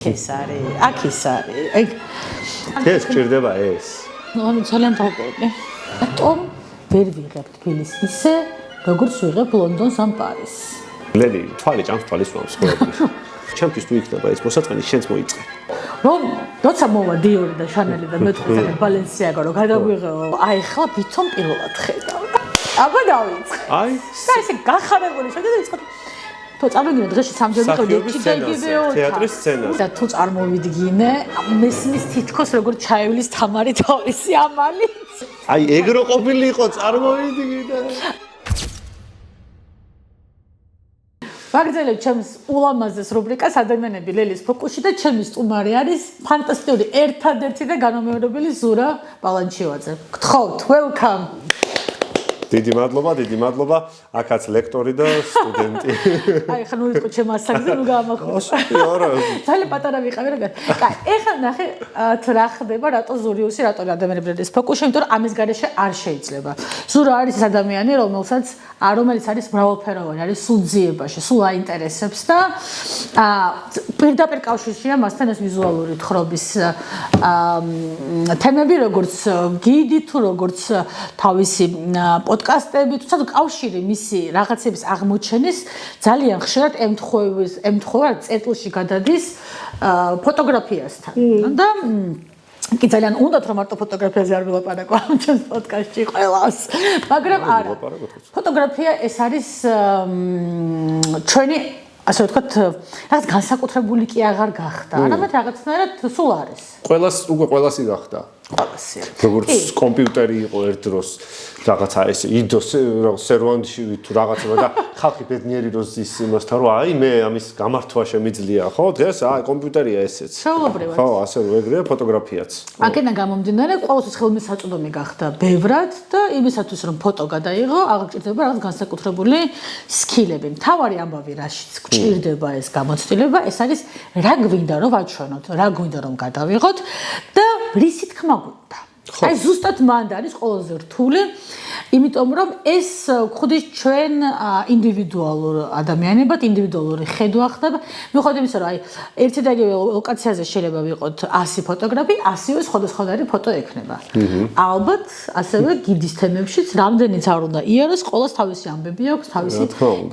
ეს არის. ეს ჭირდება ეს. ანუ ძალიან თავკურდები. რატომ ვერ ვიღებ თბილისს ისე, როგორც ვიღებ ლონდონს ან პარიზს? ლელი, თვალი ჭამს თვალის ვამს ყველაფერი. ჩემთვის თუ იქნება ეს მოსაწმენი, შენც მოიწყე. რომ როცა მოვა დიორი და შანელი და მეთქე ბალენსიაგა რომ გადავიღეო, აი ხლა ვითომ პირველად ხედავ. აბა დავიწყე. აი, და ესე გახარებული შედი და ვიწყოთ. თუ წარმოვიდგინე დღეში სამჯერ ვიყავდი ჩიგებიო თეატრის სცენაზე და თუ წარმოვიდგინე მესმის თითქოს როგორც ჩაივლის თამარი თავისი ამალი აი ეგრო ყოფილიყო წარმოვიდგინე ვაგრძელებ ჩემს ულამაზეს რუბრიკას ადამიანები ლელის ფოკუსში და ჩემი სტუმარი არის ფანტასტიკური ერთადერთი და განმეორებელი ზურა ბალანჩივაძე. გთხოვთ, welcome. დიდი მადლობა. აქაც ლექტორი და სტუდენტი. აი ხა ნუ იყო ჩემ ასაგზე ნუ გაამახვილა. ძალიან პატარა ვიყავი რა. კაი, ეხლა ნახე თუ რა ხდება, რატო ზურიუსი, რატო ადამიანები ეს ფოკუსში, იმიტომ რომ ამის გარეშე არ შეიძლება. ზურა არის ეს ადამიანი, რომელიც არის მრავალფეროვანი, არის სულ ძიებაში, სულ აინტერესებს და პირდაპირ კავშირშია მასთან ეს ვიზუალური თხრობის თემები, როგორც გიდი თუ როგორც თავისი პოდკასტები, თუმცა კავშირი მისი რაღაცების აღმოჩენის ძალიან ხშირად ემთხვევა წერტილში გადადის ფოტოგრაფიასთან. და კი ძალიან უნდათ რომ მარტო ფოტოგრაფიაზე არ ვილაპარაკო ამ ჩემს პოდკასტში ყველას. მაგრამ არა. ფოტოგრაფია ეს არის ჩვენი ასე ვთქვათ, რაღაც განსაკუთრებული კი აღარ გახდა. არამედ რაღაცნაირად სულ არის. ყველასი გახდა. ყველასი. როგორც კომპიუტერი იყო ერთ დროს რაღაცა ეს იდოს სერვანტში თუ რაღაცა და ხალხი ბედნიერი როს ის იმასთან რომ აი მე ამის გამართვა შემიძლია ხო დღეს აი კომპიუტერია ესეც შეულებრივად ხო ასე რომ ეგრეა ფოტოგრაფიაც აქედან გამომდინარე ყოველთვის ხელმისაწვდომი გახდა ბევრად და იმისათვის რომ ფოტო გადაიღო აღჭირდება რაღაც განსაკუთრებული სკილები მთავარი ამბავი რაშიც გჭირდება ეს გამოცდილება ეს არის რა გვინდა რომ ვაჩვენოთ რა გვინდა რომ გადავიღოთ და რისი თქმა გვინდა აი ზუსტად მანდ არის ყველაზე რთული იმიტომ რომ ეს ხუდის ჩვენ ინდივიდუალურ ადამიანებად ინდივიდუალური ხედვა ხდება მიუხედავად იმისა რომ აი ერთი და იგივე ლოკაციაზე შეიძლება ვიყოთ 100 ფოტოგრაფი 100-ე სხვადასხვადასხვა ფოტო ექნება ალბათ ასევე გიდის თემებშიც რამდენიც არ უნდა იაროს ყოველს თავისი ამბები აქვს თავისი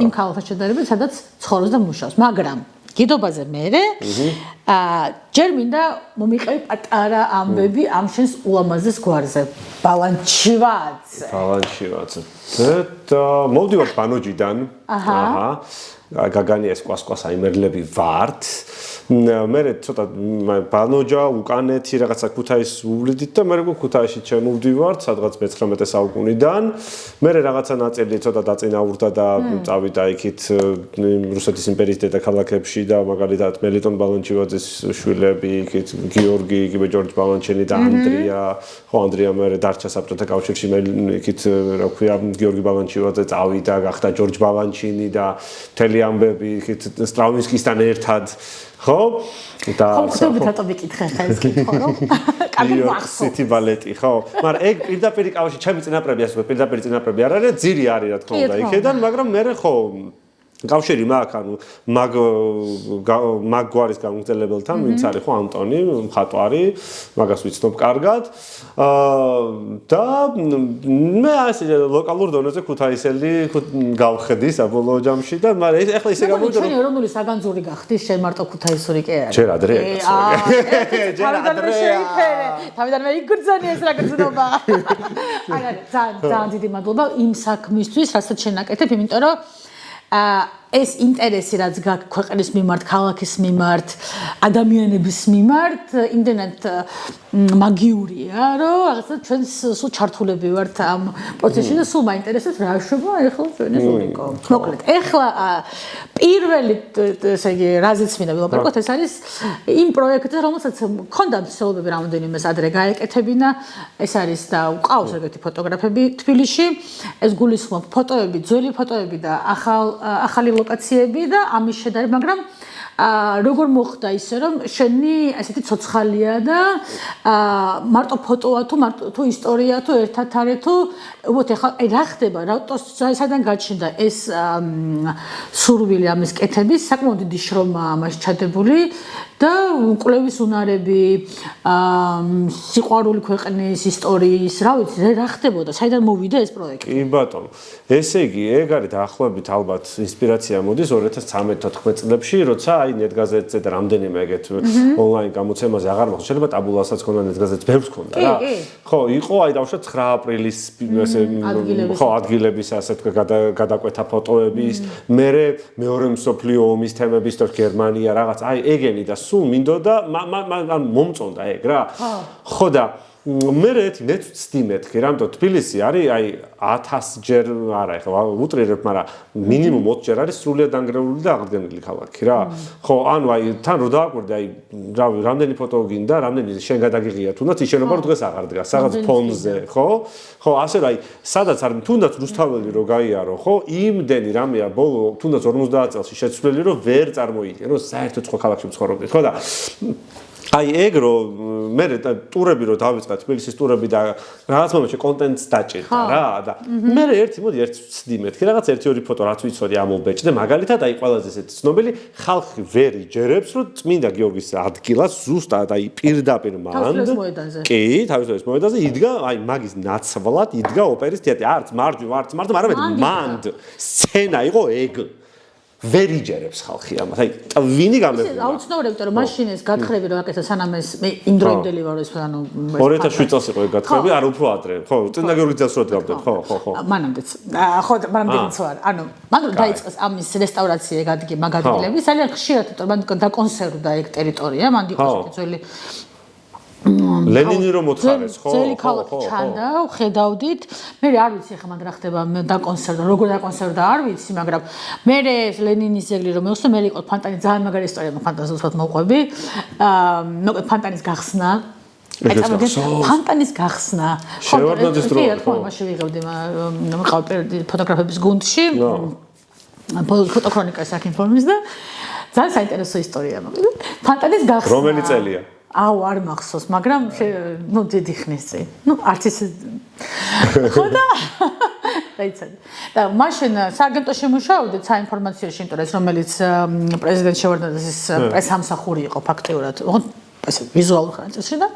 იმ ქალაქთან შედარებით სადაც ცხოვრობს და მუშაობს მაგრამ გიდობაზე მერე ჯერ მინდა მომიყევი პატარა ამბები ამ შენს ულამაზეს გვარზე ბალანჩივაძე და მოვდივართ ბანოჯიდან გაგანიეს კვასკვას აიმერლები ვართ მე ცოტა ბანოჯა უკანეთი რაღაცა ქუთაისს უვლიდით და მე ქუთაისში შემოვდივართ სადღაც მე-19 საუკუნიდან მე რაღაცა ნაწილი ცოტა დაწინაურდა და წავიდა იქით რუსეთის იმპერიის დედაქალაქებში და მაგალითად მელიტონ ბალანჩივაძის შვილები იქით გიორგი იგივე ჯორჯ ბალანჩენი და ანდრია ხო ანდრია მე დარჩა საბჭოთა კავშირში მე იქით რა ქვია გიორგი ბალანჩივაძე წავიდა გახდა ჯორჯ ბალანჩინი და მთელი ამბები იქით სტრავინსკისთან ერთად ხო და ხომ რატო ვიკითხე ხა ეს კითხვა რომ კარგი მახსოვს სიტი ბალეტი ხო მაგრამ ეგ პირდაპირ კავშირი ჩემი წინაპრები ასე ვთქვათ პირდაპირ წინაპრები არ არის ძირი არის რა თქმა უნდა იქედან მაგრამ მე ხო კავშირი მაქვს ანუ მაგ გვარის გამგზელებელთან ვინც არის ხო ანტონი მხატვარი მაგას ვიცნობ კარგად და მე ასე ლოკალურ დონეზე ქუთაისელი გავხდი საბოლოო ჯამში და მაგრამ ეხლა ისე გამოვიდა რომ ეროვნული საგანძური გახდი შენ მარტო ქუთაისური კი არის ჯერ ადრეა თავიდანვე იგრძანი ეს რა გრძნობა არა ძალიან დიდი მადლობა იმ საქმისთვის რასაც შენ აკეთებ იმიტომ რომ ეს ინტერესი რაც გაქვს ქვეყნის მიმართ, ქალაქის მიმართ, ადამიანების მიმართ, იმდენად მაგიურია, რომ რაღაცა ჩვენს სულ ჩართულები ვართ ამ პროცესში და სულ მაინტერესებს რა შევა ეხლა ჩვენი ზურიკო. მოკლედ, ეხლა პირველი ესე იგი რაზეც მინდა ვილაპარაკოთ, ეს არის იმ პროექტზე, რომელსაც მქონდა მსვლელობები რამოდენიმეს ადრე გაეკეთებინა. ეს არის და უყავს ეგეთი ფოტოგრაფები თბილისში. ეს გულისხმობ ფოტოები, ძველი ფოტოები და ახალი ლოკაციები და ამის შედარება, მაგრამ როგორ მოხდა ისე რომ შენი ასეთი ცოცხალია და მარტო ფოტოა თუ მარტო თუ ისტორია თუ ერთად არის თუ უბრალოდ ეხლა რა ხდება რატო საიდან გაჩნდა ეს სურვილი ამის კეთების საკმაოდ დიდი შრომა ამას ჩადებული და კვლევის უნარები, სიყვარული ქვეყნის ისტორიის, რა ვიცი, რა ხდებოდა, საიდან მოვიდა ეს პროექტი? კი ბატონო. ესე იგი, ეგ არის დაახლოებით ალბათ ინსპირაცია მოდის 2013-14 წლებში, როცა აი ნეტგაზეტზე და რამდენიმე ეგეთ ონლაინ გამოცემაზე აღარ მოხდა. შეიძლება ტაბულასაც ქონდა ნეტგაზეტს, ბევრს ქონდა რა. ხო, იყო აი დავუშვათ 9 აპრილის ესე ხო, ადგილების ასე გადაკვეთა ფოტოების, მერე მეორე მსოფლიო ომის თემების თორ გერმანია რაღაც აი ეგენი და სულ მინდოდა ან მომწონდა ეგ რა. ხო და მე ერთი ნეცვცდი მეთქი, რამეთო თბილისი არის აი 1000 ჯერ არა ეხლა უტრირებ, მაგრამ მინიმუმ 20 ჯერ არის სრულიად დანგრეული და აღდგენილი ქალაქი რა. ხო, ანუ აი თან რო დააკვირდე აი რავი, რამდენი ფოტო გინდა, რამდენი შენ გადაგიღია, თუნდაც ის შენობა დღეს აღარ დგას, რაღაც ფონზე, ხო? ხო, ასე რა, აი სადაც არის, თუნდაც რუსთაველი რო გაიარო, ხო? იმდენი რამეა ბოლო თუნდაც 50 წელში შეცვლილი, რომ ვერ წარმოიდგენ, რომ საერთოდ სხვა ქალაქში ცხოვრობდით, ხო და აი ეგ რო მე ტურები რო დავიწყე თბილისის ტურები და რაღაც მომენტში კონტენტს დაჭირდა რა და მე ერთი მოდი ერთ ვცდი მეთქი რაღაც 1-2 ფოტო რაც ვიცოდი ამობეჭ და მაგალითად აი ყველაზე ესეთი ცნობილი ხალხი ვერ იჯერებს რომ წმინდა გიორგის ადგილას ზუსტად აი პირდაპირ მანდ კი თავისუფლების მოედანზე იდგა აი მაგის ნაცვლად იდგა ოპერის თეატრი არც მარჯვ არც მართ მაგრამ მანდ სცენა იყო ეგ ვერ იჯერებს ხალხი ამას. აი, ტვინი გამეფულა. აუცნობელია, იმიტომ რომ მაშინ ეს გათხრები რომ აკეთა სანამ ეს მე იმდროინდელი ვარ ეს ანუ 2007 წელს იყო ეს გათხრები, არა უფრო ადრე. ხო, წინა გიორგის წელს რო გავდებ, ხო. მანამდეც. ხო, მანამდეც ვარ. ანუ მან დაიწყეს ამის რესტავრაცია მაგ ადგილების, ძალიან ხშირად, იმიტომ რომ მან დაკონსერვდა ეგ ტერიტორია, მან იყო ესეთი ძველი ლენინი რომ მოთხარეს, ხო? ძველი ქალაქი ჩანდა, ხედავდით. მე არ ვიცი ახლა მანდ რა ხდება, დაკონსერვდა, როგორ დაკონსერვდა, არ ვიცი, მაგრამ მე ლენინის ძეგლი რომ მოვხსნე, მე იყო ფანტანის ძალიან მაგარი ისტორია, ფანტაზიურად მოყვები. მოკლედ ფანტანის გახსნა. ფანტანის გახსნა. შევარდნაძის დრო. ხო, მაშინ ვიღებდი მყავ ფოტოგრაფების გუნდში. ფოტოქრონიკას აქ ინფორმის და ძალიან საინტერესო ისტორია მოკლედ. ფანტანის გახსნა. რომელი წელია? აუ არ მახსოვს, მაგრამ ნუ დიდი ხნის წინ. ნუ არც ის ხო და დაიცადე. და მაშინ სააგენტოში მუშაობდი საინფორმაციოში, იმიტომ რომ რომელიც პრეზიდენტ შევარდნაძის პრესამსახური იყო ფაქტიურად. ესე ვიზუალურ ხარჯზე და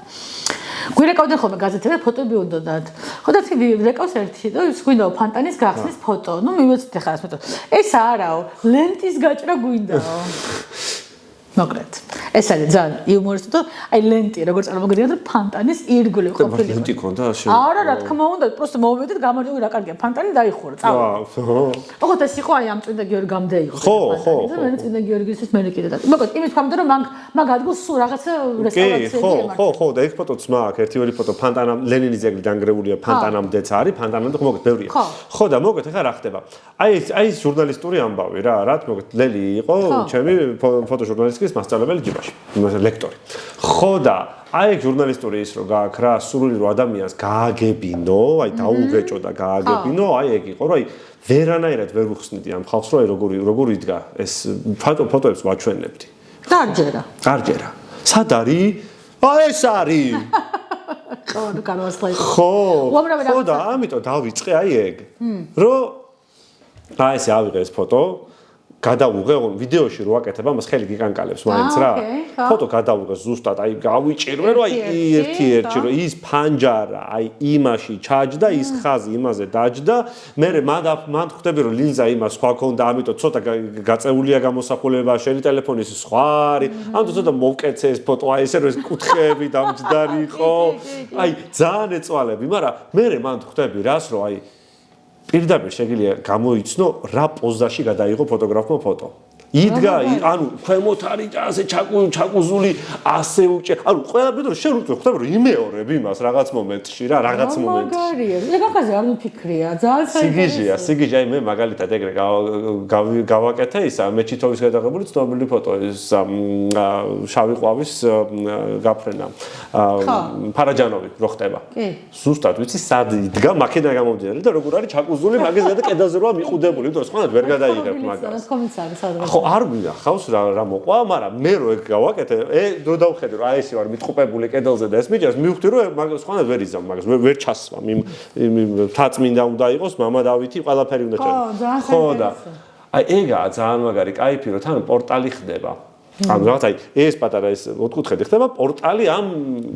გვირეკავდნენ ხოლმე გაზეთები და ფოტოები უნდათ. ხო და ვირეკავს ერთი და ის გვინდა ფანტანის გახსნის ფოტო. ნუ მივეცით ახლა ეს ფოტო. ეს არაო, ლენტის გაჭრა გვინდაო. მოკლედ. ეს არის ძალიან იუმორისტული და აი ლენტი როგორ წარმოგიდგენთ ფანტანის ირგვლივ ყოფილი. ლენტი ქონდა შენ? არა, რა თქმა უნდა, просто მოვედით გამარჯვებული რა კარგია, ფანტანი დაიხურა, წავა. ოღონდ ეს იყო აი ამ წმინდა გიორგამდე იყო. ხო. მე წმინდა გიორგისთვის მე კიდე და მოკლედ იმის ხამდე რომ მაგ ადგილს სულ რაღაცა რესტავრაციები ემართა. ხო, და ეგ ფოტოც მაქვს, ერთი-ორი ფოტო ფანტანამ ლენინის ძეგლი დანგრეულია, ფანტანამდეც არის, ფანტანამდე მოკლედ ბევრია. ხო და მოკლედ ახლა რა ხდება? აი ეს ჟურნალისტური ამბავი რა, რაც მოკლედ ლელი იყო ჩემი ფოტოჟურნალისტიკის მასწავლებელი ჯიბაში, ლექტორი. ხო და აი ეგ ჟურნალისტური ის რომ გააქ რა სრული რო ადამიანს გააგებინო, აი დაუგეჭო და გააგებინო, აი ეგ იყო, რომ აი ვერანაირად ვერ ვუხსნიდი ამ ხალხს, რომ აი როგორ იდგა ეს ფოტოებს ვაჩვენებდი. გარჯერა. სად არის? აი ეს არის. ხო და ამიტომ დავიწყე აი ეგ. რომ აი ესე ავიღე ეს ფოტო გადავუღე, ვიდეოში რო აკეთებ, ამას ხელი გიკანკალებს მაინც რა. ფოტო გადავუღე ზუსტად, აი გავიჭირვე, რომ აი ერთი-ერთი რომ ის ფანჯარა, აი იმაში ჩაჯდა, ის ხაზი იმაზე დაჯდა. მე მან ხვდები რომ ლინზა იმას სხვა ქონდა, ამიტომ ცოტა გაწეულია გამოსახულება, შენი ტელეფონის სხვა არის. ამიტომ ცოტა მოვკეცე ეს ფოტო, აი ესე რომ ეს კუთხეები დამჯდარი იყო. აი ძალიან ეწვალები, მაგრამ მე მან ხვდები რას რომ აი პირდაპირ შეგიძლია გამოიცნო რა პოზაში გადაიღო ფოტოგრაფმა ფოტო. იდგა, ანუ ქვემოთ არის ასე ჩაკუზული, ასე უჭე. ანუ ყველაფერი რომ შენ უწევ, ხვდები რომ იმეორებ იმას რაღაც მომენტში რა, რაღაც მომენტში. მაგარია. ეგ ახაზე არ მიფიქრია, ძალიან საინტერესოა. სიგიჟია, აი მე მაგალითად ეგრე გავაკეთე ისა მეჩითოვის გადაღებული ცნობილი ფოტო ის შავი ყვავის გაფრენა. ფარაჯანოვი რო ხდება. კი. ზუსტად ვიცი სად იდგა, მაქედან გამომდინარე და როგორ არის ჩაკუზული მაგის და კედელზე როა მიყუდებული, იმიტომ რომ სხვანაირად ვერ გადაიღებ მაგას. ხო არ გვინახავს რა მოყვა, მაგრამ მე რო ეგ გავაკეთე, რო დავხედე რომ აი ესე ვარ მიტყუპებული კედელზე და ეს მიჭას, მივხვდი რომ მაგას სხვანაირად ვერ იზამ მაგას, ვერ ჩასვამ იმ თაწმინდა უნდა იყოს, მამა დავითი, ყველაფერი უნდა ჩაი. ხო და აი ეგაა ძალიან მაგარი кайფი, რომ თან პორტალი ხდება. ანუ რაღაც აი ეს პატარა ეს ოთხკუთხედი ხდება პორტალი ამ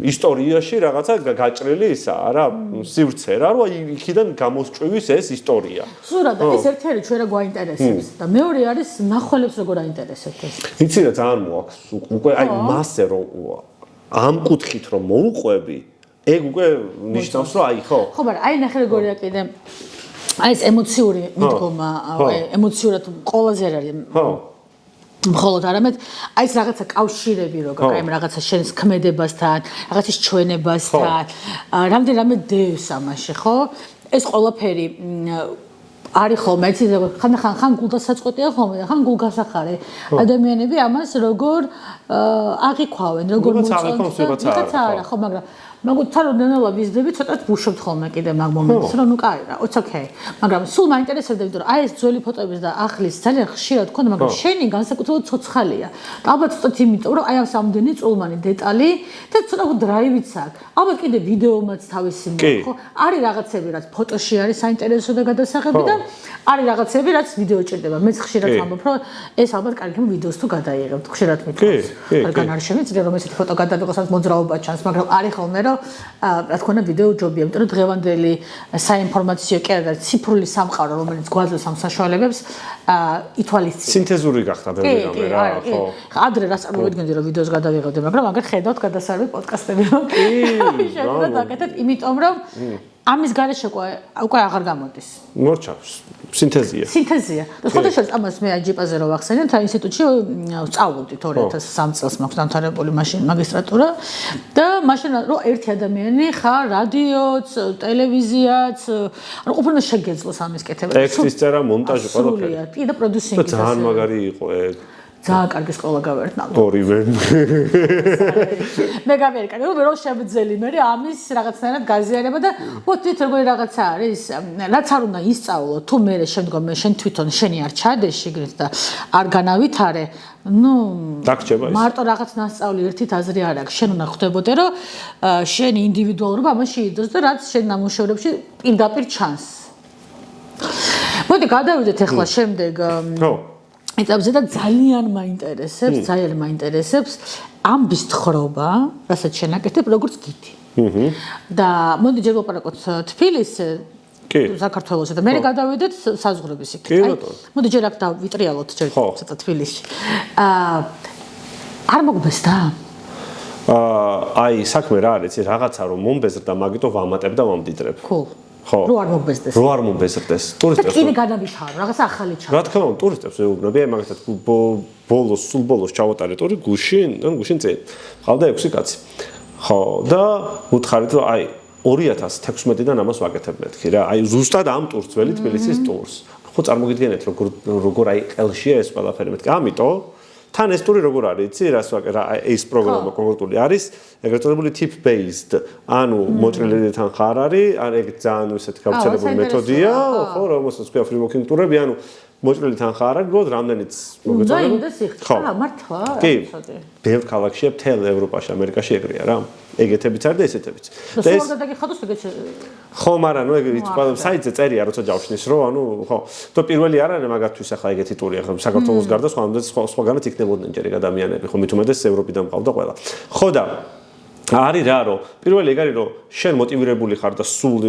ისტორიაში რაღაცა გაჭრილი ისაა რა სივრცე რა რომ აი იქიდან გამოსწვივის ეს ისტორია. სულ და ეს ერთ-ერთი ჩვენ რა გვაინტერესებს და მეორე არის ნახველებს როგორ აინტერესებთ ეს. იცი რა ძალიან მოაქვს უკვე აი მასე რომ ამ კუთხით რომ მოუყვები ეგ უკვე ნიშნავს რომ აი ხო ხო მაგრამ აი ნახე როგორია კიდე აი ეს ემოციური მიდგომა ემოციურად ყველაზე არის მხოლოდ არამედ აი ეს რაღაცა კავშირები როგორ აი რაღაცა შენს ქმედებასთან რაღაცის ჩვენებასთან რამდენიმე დევს ამაში ხო ეს ყველაფერი არის ხოლმე იცი ხან გულდასაწყვეტია ხოლმე და ხან გულგასახარე ადამიანები ამას როგორ აღიქვავენ როგორ მოწონს არა ხო მაგრამ თან ნელა ვიზდები ცოტა ვუშვებთ ხოლმე კიდე მაგ მომენტს რომ ნუ კაი რა it's okay მაგრამ სულ მაინტერესებდა იმიტომ რომ აი ეს ძველი ფოტოების და ახლის ძალიან ხშირად გქონდა მაგრამ შენი განსაკუთრებულად ცოცხალია ალბათ ცოტა იმიტომ რომ აი ამ სამდენი წულმანი დეტალი და ცოტა დრაივიც აქვს ალბათ კიდე ვიდეომაც თავისი ხო არის რაღაცები რაც ფოტოში არის საინტერესო და გადასაღები და არის რაღაცები რაც ვიდეო ჭირდება მეც ხშირად ვამბობ რომ ეს ალბათ კარგი ვიდეოს თუ გადაიღებთ ხშირად მithავს რადგან არ შემიძლია რომ ესეთი ფოტო გადავიღოს რაც მოძრაობა ჩანს მაგრამ არის ხოლმე რომ რა თქმა უნდა ვიდეო ჯობია, იმიტომ რომ დღევანდელი საინფორმაციო კი არა ციფრული სამყარო, რომელიც გვაძლევს ამ საშუალებებს, ითვალისწინებს. სინთეზური გახდა ბევრი რამე რა, ხო. ადრე რას წარმოვიდგენდი რომ ვიდეოს გადავიღებდი, მაგრამ აგერ ხედავთ გადასარევი პოდკასტები რომ შეიძლება დაკეთებ, იმიტომ რომ ამის გარეშე უკვე აღარ გამოდის. მორჩავს. სინთეზია. სინთეზია. და სხვადასხვა ამას მე აჯიპაზე რო ვახსენებ, თა ინსტიტუტში ვსწავლობდი 2003 წელს მაქვს დამთავრებული მაშინ მაგისტრატურა და მაშინ რო ერთი ადამიანი ხარ რადიოც, ტელევიზიაც, ანუ ყოფილი შეგეძლოს ამის კეთება. ტექსტის წერა, მონტაჟი, ყველაფერი. კი და პროდიუსინგი. ძალიან მაგარი იყო ეგ. ძალიან კარგი სკოლა გავერთნავ. ორივე. მე გამერკანი, რომ შემძელი მე ამის რაღაცნაირად გაზიარება და ვთქვით როგორი რაღაცა არის, რაც არ უნდა ისწავლო, თუ მე შემდგომ შენ თვითონ შენი არ ჩადე შიგნით და არ განავითარე, ну, დაგჭება ის. მარტო რაღაც ნასწავლი ერთით აზრი არ აქვს. შენ უნდა ხვდებოდე, რომ შენი ინდივიდუალურობა ამაში იდოს და რაც შენ ნამუშევრებში პირდაპირ ჩანს. მოდი გადავიდეთ ახლა შემდეგ. ხო. ეტაპზე და ძალიან მაინტერესებს ამბის თხრობა, რასაც შენაკეთებ, როგორც გითი. და მოდი ჯერ ვაპარაკოთ თბილისზე, საქართველოსა და მე გადავიდეთ საზღვრების იქით. მოდი ჯერ აქ დავიტრიალოთ ჯერ ცოტა თბილისში. არ მოგბესდა? აი, საქმე რა არის, რაღაცა რომ მომბეზრდა, მაგიტო ვამატებ და ვამდიდრებ. ხო. ხო. რო არ მოგბესდეს. რო არ მომბეზრდეს. ტურისტებს. კიდე გადავითარო, რაღაცა ახალი ჩა. რა თქმა უნდა, ტურისტებს ეუბნები, აი მაგათაც სულ ბოლოს ჩავატარე ტური გუშინ წინ. ყავდა 6 კაცი. ხო, და უთხარით რომ აი 2016-დან ამას ვაკეთებ მეთქი რა. აი ზუსტად ამ ტურს, ძველი თბილისის ტურს. ხო წარმოგიდგენთ როგორ აი ყელშია ეს ყველაფერი მეთქი. ამიტომ თან ეს ტური როგორ არის, იცი, რას ვაკეთებ, ეს პროგრამა კონკრეტული არის, ეგრეთ წოდებული tip based, ანუ მოჭრილი თან ხარ არის, ან ეგ ძალიან ისეთი გავრცელებული მეთოდია, ხო, რომელსაც ქვია free walking ტურები, ანუ მოჭრილი თან ხარ არის, უბრალოდ რამდენიც მოგეწოდება. ხო, მართლა? კი. ბევრ ქალაქშია, მთელ ევროპაში, ამერიკაში ეგრეა რა. ეგეთებიც არის და ესეთებიც. და ეს გადაგიხადოს ეგეც ხო, მაგრამ ნუ ეგ საიტზე წერია, როცა ჯავშნის რო, ანუ ხო, თუ პირველი არ არის მაგათთვის ახლა ეგეთი ტური, ახლა საქართველოს გარდა სხვაგანაც იქნებოდნენ ჯერ ეგ ადამიანები, ხო, მით უმეტეს ევროპიდან მყავდა ყველა. ხო და არის რა, რომ პირველი ეგ არის, რომ შენ მოტივირებული ხარ და სულ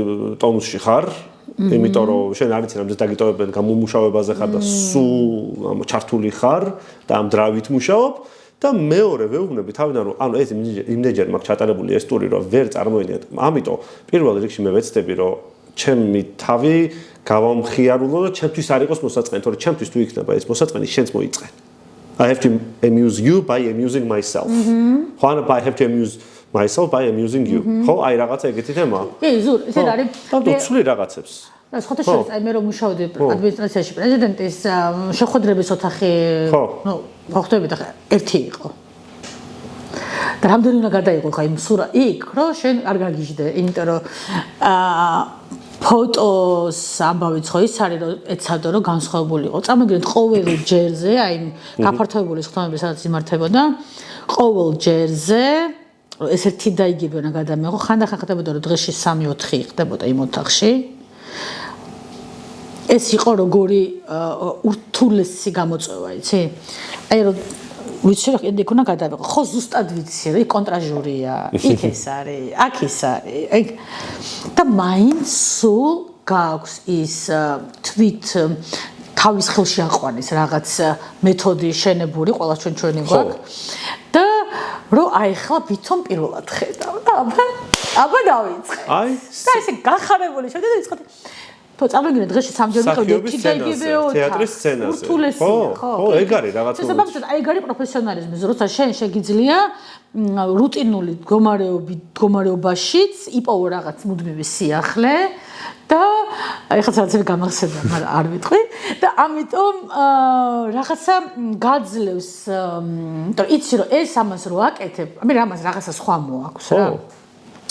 ტონუსში ხარ, იმიტომ რომ შენ არ იცი რამდენად დაგიტოვებენ გამომუშავებაზე ხარ და სულ ჩართული ხარ და ამ დრავით მუშაობ. და მეორე ვეუბნები თავიდან რომ ანუ ეს იმდენჯერ მაქვს ჩატარებული ეს ტური რომ ვერ წარმოვიდგინეთ. ამიტომ პირველ რიგში მე ვეცდები რომ ჩემი თავი გავამხიარულო და ჩემთვის არ იყოს მოსაწყენი, თორე ჩემთვის თუ იქნება ეს მოსაწყენი, შენც მოიწყენ. I have to amuse you by amusing myself. ხო, ანუ I have to amuse myself by amusing you. ხო, აი რაღაცა ეგეთი თემა. კი, ზურ, ესე არის. და უცვლი რაღაცებს. და სხვადასხვა აი მე რომ მუშაობდი ადმინისტრაციაში პრეზიდენტის შეხვედრების ოთახი, ნუ მოხდები და ერთი იყო. და რამდენი უნდა გადაიღო ხა იმ სურა იქ, რომ შენ არ გაგიჟდე, იმიტომ რომ ფოტოს ამბავიც ხო ის არის რომ ეცადო რომ განსხვავებული იყო. წამოგიდეთ ყოველ ჯერზე, აი გაფართოებული ხტომები სადაც იმართებოდა, ყოველ ჯერზე ეს ერთი და იგივე უნდა გადამეღო, ხანდახან ხდებოდა რომ დღეში 3-4 ხდებოდა იმ ოთახში. ეს იყო როგორი ურთულესი გამოწვევა, იცი? აი რომ ვიცი რა კიდე იქნა გადავიღო. ხო ზუსტად ვიცი რა, იქ კონტრაჟურია, იქ ეს არის, აქ ის არის. და მაინც სულ გაქვს ის თვით თავის ხელში აყვანის რაღაც მეთოდი შენებული, ყველა ჩვენი გვაქვს. და რომ აი ხლა ვითომ პირველად ხედავ და აბა დავიწყე. აი და ესე გახარებული შევდი და ვიწყდი. თუ წარმოგიდგენთ დღეში სამჯერ ვიყავდი TGV-ო თეატრის სცენაზე. ხო, ეგ არის რაღაც. ეს საბოლოოდ აი ეგ არის პროფესიონალიზმი, როცა შენ შეგიძლია რუტინული მდგომარეობაშიც იპოვო რაღაც მუდმივი სიახლე და ეხლა ცალკე გამახსენდა, მაგრამ არ ვიტყვი და ამიტომ რაღაცა გაძლევს, იმიტომ იცი რომ ეს ამას რო აკეთებ, მე რამას რაღაცა სხვა მოაქვს რა.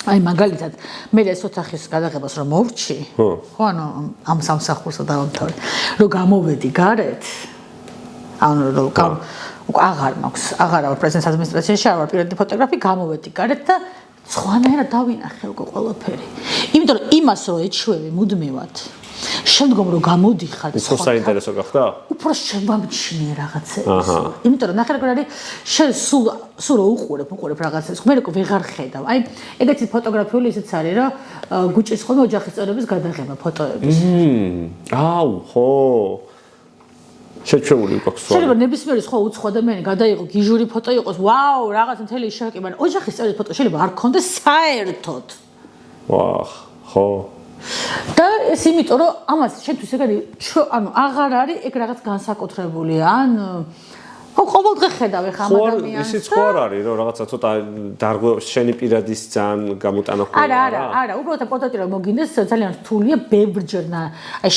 აი მაგალითად მე ეს ოთახის გადაღებას რომ მოვჭი, ხო ანუ ამ სამსახურსა დავამთავრე, რომ გამოვედი გარეთ, ანუ რომ აღარ მაქვს, აღარ ვარ პრეზიდენტის ადმინისტრაციაში, არ ვარ პირადი ფოტოგრაფი, გამოვედი გარეთ და სხვანაირად დავინახე უკვე ყველაფერი. იმიტომ რომ იმას რო ეჩვევი მუდმივად, შემდგომ რო გამოდიხარ სხვა საინტერესო გახდა? უფრო შემამჩნიე რაღაცებს. იმიტომ რომ ნახე როგორ არის შენ სულ რო უყურებ რაღაცებს, მე როგორ ვეღარ ხედავ. აი ეგეთი ფოტოგრაფიული ისიც არის, რომ გუჭის ხოლმე ოჯახის წევრების გადაღება ფოტოების. აუ, ხო. შეჩვეული გვაქვს სხვა. შეიძლება ნებისმიერი სხვა უცხო ადამიანი გადაიღო გიჟური ფოტო იყოს, ვაუ, რაღაც მთელი შოკი, მაგრამ ოჯახის წევრის ფოტო შეიძლება არ ქონდეს საერთოდ. ვახ, ხო. და ეს იმიტომ რომ ამას შენთვის ეგ არის, ანუ აღარ არის ეგ რაღაც განსაკუთრებული, ან ხო ყოველდღე ხედავ ეხა ამ ადამიანს. ისიც ხო არ არის, რომ რაღაცა ცოტა დარღვევს შენი პირადის ძალიან გამოტანახულია. არა, უბრალოდ პორტრეტი რომ მოგინდეს ძალიან რთულია ბევრჯერ აი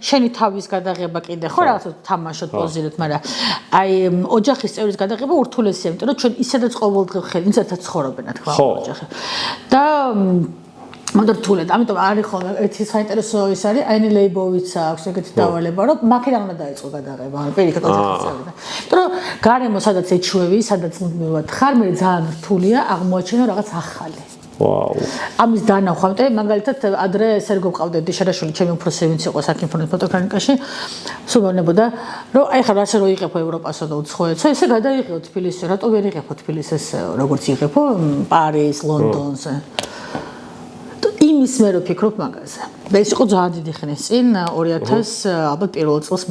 შენი თავის გადაღება კიდე ხო რაღაცა თამაშობ პოზირებთ, მაგრამ აი ოჯახის წევრის გადაღება ურთულესია, იმიტომ რომ ჩვენ ისედაც ყოველდღე ხედავთ, ისედაც ცხოვრობენ რა თქმა უნდა ოჯახი. და მოდრთულად, ამიტომ არის ხოლმე ერთი საინტერესო ის არის, აინი ლეიბოვიც აქვს ეგეთი დავალება, რომ მაქედან უნდა დაიწყო გადაღება, პირიქით ოჯახის წევრიდან. იმიტომ რომ გარემო სადაც ეჩვევი, სადაც მუდმივად ხარ, მე ძალიან რთულია აღმოაჩინო რაღაც ახალი. ვაუ. ამის დანახვამდე, მაგალითად, ადრე სერგო ყავდა დიშარაშვილი, ჩემი უფროსი ვინც იყო საქიმფონის ფოტოქრონიკაში, სულ მეუბნებოდა, რომ აი ხარ ასე რომ იღებო ევროპასო და უცხოეთსო, ესე გადაიღეო თბილისში, რატო ვერ იღებო თბილისს, როგორც იღებო პარიზ, ლონდონზე. იმის მე რო ფიქრობ მაგაზე. და ეს იყო ძალიან დიდი ხნის წინ 2000 ალბათ პირველ წელს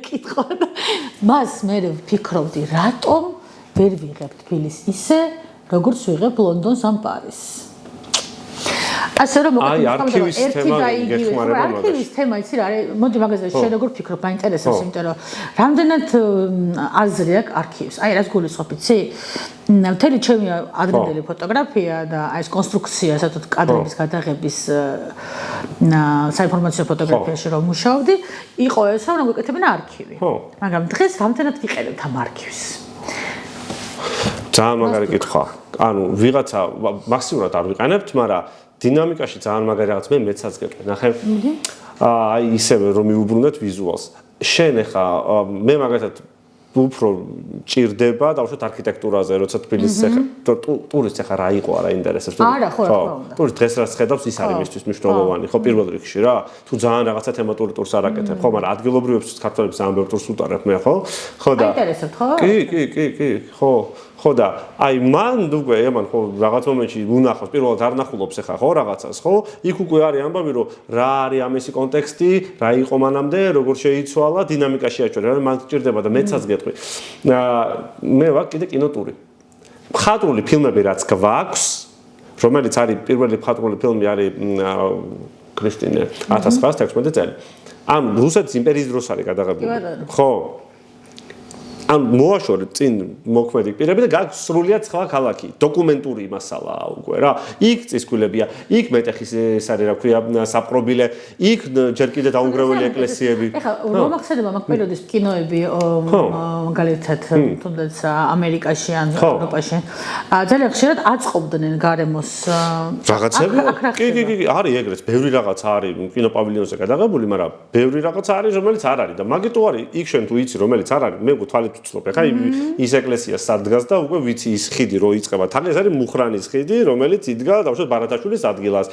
კითხვა და მას მე ვფიქრობდი რატომ ვერ ვიღებ თბილისს ისე როგორც ვიღებ ლონდონს ან პარიზს. ასე რომ აი არქივის თემა გეხმარება მაგას. არქივის თემა იცი რა არის? მოდი მაგაზე შენ როგორ ფიქრობ? მაინტერესებს, იმიტომ რომ რამდენად აზრი აქვს არქივს. აი რას გულისხმობ, იცი? მთელი ჩემი ადრინდელი ფოტოგრაფია და აი ეს კონსტრუქცია, საერთოდ კადრების გადაღების საინფორმაციო ფოტოგრაფიაში რომ მუშაობდი, იყო ეს რომ გვეკეთებინა არქივი. მაგრამ დღეს რამდენად ვიყენებთ ამ არქივს? ძალიან მაგარი კითხვა. ანუ ვიღაცა მაქსიმუმად არ ვიყენებთ, მაგრამ დინამიკაში ძალიან მაგარი რაღაც მეცაც გეტყვი. ნახე. აი ისევე რომ მიუბრუნდეთ ვიზუალს. შენ ხა მე მაგათად უფრო ჭირდება და უშუალოდ არქიტექტურაზე, როცა თბილისის ტურისტი ხა რა იყო არა ინტერესებს. არა, ხო, რა უნდა. ტურისტი დღეს რაც ხედავს ის არის მისთვის მნიშვნელოვანი, ხო პირველ რიგში რა. თუ ძალიან რაღაცა თემატური ტურს არ აკეთებ, ხო, მაგრამ ადგილობრივებს ქართველებს ძალიან ბევრ ტურს უტარებ მე, ხო? ხო და აინტერესებთ, ხო? კი, ხო. ხო და აი მან უკვე ემან ხო რაღაც მომენტში უნახავს პირველად არ ნახულობს ახლა ხო რაღაცას ხო იქ უკვე არის ამბავი რომ რა არის ამისი კონტექსტი რა იყო მანამდე როგორ შეიცვალა დინამიკაში აჩვენა რა მან გჭირდება და მეცაც გეტყვი მე ვარ კიდე კინოტური მხატვრული ფილმები რაც გვაქვს რომელიც არის პირველი მხატვრული ფილმი არის კრისტინე 1916 წელი ამ რუსეთის იმპერიის დროს არის გადაღებული ხო ან მოაშორე წინ მოქმედი პირები და გაქვს სრულიად სხვა ქალაქი დოკუმენტური მასალაა უკვე რა იქ წისქვილებია იქ მეტეხის ეს არის რა ქვია საპყრობილე იქ ჯერ კიდე დაუნგრეველი ეკლესიები ეხლა რომ ახსენდება მაგ პერიოდის კინოები მაგალითად თუნდაც ამერიკაში ან ევროპაში ძალიან ხშირად აწყობდნენ გარემოს რაღაცები კი არის ეგრეთ ბევრი რაღაცა არის კინოპავილიონზე გადაღებული მაგრამ ბევრი რაღაცა არის რომელიც არ არის და მაგიტო არის იქ შენ თუ იცი რომელიც არ არის მე გვთვალით ვცდილობ. ხა ის ეკლესია სად დგას და უკვე ვიცი ის ხიდი რო იწყება. თაღი ეს არის მუხრანის ხიდი, რომელიც იდგა დავუშვათ ბარათაშვილის ადგილას.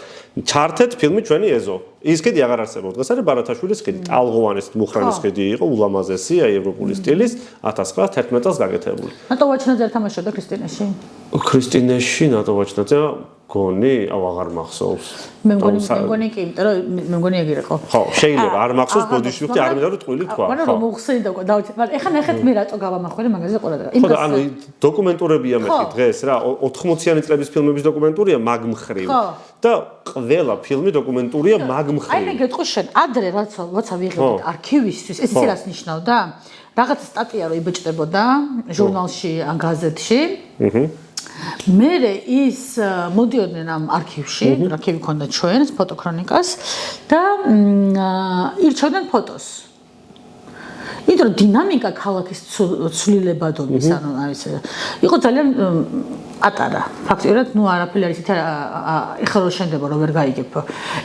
ჩართეთ ფილმი ჩვენი ეზო. ის ხიდი აღარ არსებობს. დღეს არის ბარათაშვილის ხიდი. ტალღოვანის მუხრანის ხიდი იყო ულამაზესი, აი ევროპული სტილის 1911 წელს გაკეთებული. ნატო ვაჩნაძე თამაშობდა ქრისტინაში. ქრისტინაში ნატო ვაჩნაძე გონი, აღარ მახსოვს. მე მგონი კი, იმიტომ რომ მე მგონი ეგ იყო. ხო, შეიძლება არ მახსოვს ბოდიშვილი არ მინდა რომ ტყვილი თქვა. მაგრამ რომ მოხსენი და დავჭირ, მაგრამ ეხლა ნახეთ მე რატო გავამახველი მაგაზე ყველა და. ხო და ანუ დოკუმენტურებია მეთქი დღეს რა 80-იანი წლების ფილმების დოკუმენტურია მაგ მხრივ და ყველა ფილმი დოკუმენტურია მაგ მხრივ. აი მე გეტყვი შენ, ადრე როცა ვიღებდით არქივისთვის, ეს იცი რას ნიშნავდა? რაღაც სტატია რო იბეჭდებოდა ჟურნალში ან გაზეთში. მერე ის მოდიოდნენ ამ არქივში, არქივი ქონდა ჩვენს ფოტოქრონიკას და ირჩევდნენ ფოტოს. იმიტომ რომ დინამიკა ქალაქის ცვლილებადობის, ანუ ის იყო ძალიან პატარა. ფაქტიურად, ნუ არაფერი არის ისეთი ეხლა რო შენდება რომ ვერ გაიგებ.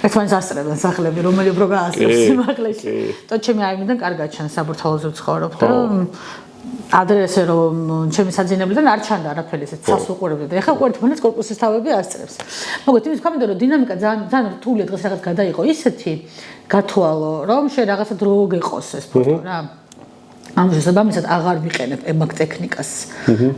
ერთმანეთს ასწრებენ სახლები, რომელი უფრო გაასწრებს სიმაღლეში. და ჩემი აიმიდან კარგად ჩანს საბურთალოზე ვცხოვრობ და ადრე ესე რომ ჩემი საძინებლიდან არ ჩანდა არაფერი ესე ცას უყურებდა და ეხლა უკვე ერთმანეთს კორპუსის თავები ასწრებს. მოგეთ იმის გამო რომ დინამიკა ძალიან რთულია დღეს რაღაც გადაიყო ისეთი გათვალო რომ შე რაღაცა დრო გეყოს ეს ფოტო რა. ამ შესაბამისად აღარ ვიყენებ ემაგ ტექნიკას.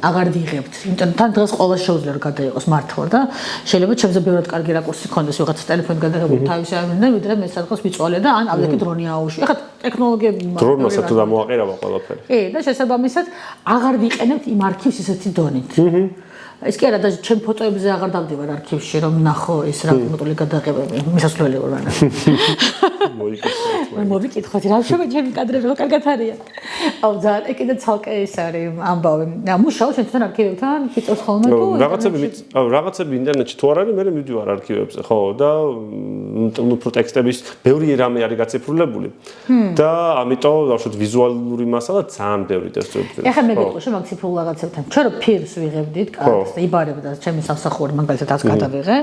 აღარ ვიღებთ. იმიტომ თან დღეს ყველა შეუძლია რომ გადაიყოს მართლა და შეიძლება ჩემზე ბევრად კარგი რაკურსი ქონდეს ვიღაცა ტელეფონით გადაღებული თავისი ამინდა ვიდრე მე სადღაც მიწვალე და ან ავდექი დრონი აუში. ეხლა ტექნოლოგიები დრონასაც თუ დამოაყერავა ყველაფერი. კი და შესაბამისად აღარ ვიყენებთ იმ არქივს ისეთი დონით. ეს კი არა და ჩემ ფოტოებზე აღარ დავდივარ არქივში რომ ნახო ეს რა მოტული გადაღებები მისასვლელი ვარ რა. მოვიკითხოთ რა შეიძლება ჩემი კადრები რა კარგად არიან. აუ ძალიან ეკიდე ცალკე ის არის ამბავი. მუშაობ შენ თან არქივებთან ფიტოს ხოლმე თუ რაღაცები ინტერნეტში თუ არ არის მე მივდივარ არქივებზე ხო და უფრო ტექსტების ბევრი რამე არის გაციფრულებული და ამიტომ დავუშვათ ვიზუალური მასალა ძალიან ბევრი დასწრებული. ეხლა მე გეტყვი შენ მაგ ციფრულ რაღაცებთან ჩვენ რო ფირს ვიღებდით კარგს და იბარებდა ჩემი სამსახური მაგალითად ას გადავიღე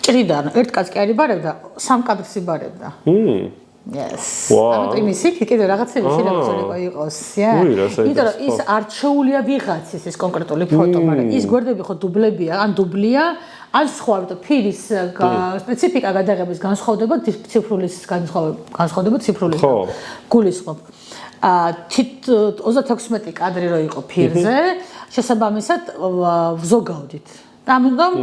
ჭრიდან ერთ კაცს კი არ იბარებდა სამ კადრს იბარებდა. Yes. ანუ იმისი კიდე რაღაცები შეიძლება იყოს, იმიტომ რომ ის არჩეულია ვიღაცის ეს კონკრეტული ფოტო, მაგრამ ის გვერდები ხო დუბლებია, ან დუბლია, ან სხვა, იმიტომ ფირის სპეციფიკა გადაღების განსხვავდება ციფრულის განსხვავდება ციფრულის. გულისხმობ. 36 კადრი რო იყო ფირზე, შესაბამისად ვზოგავდით. და ამიტომ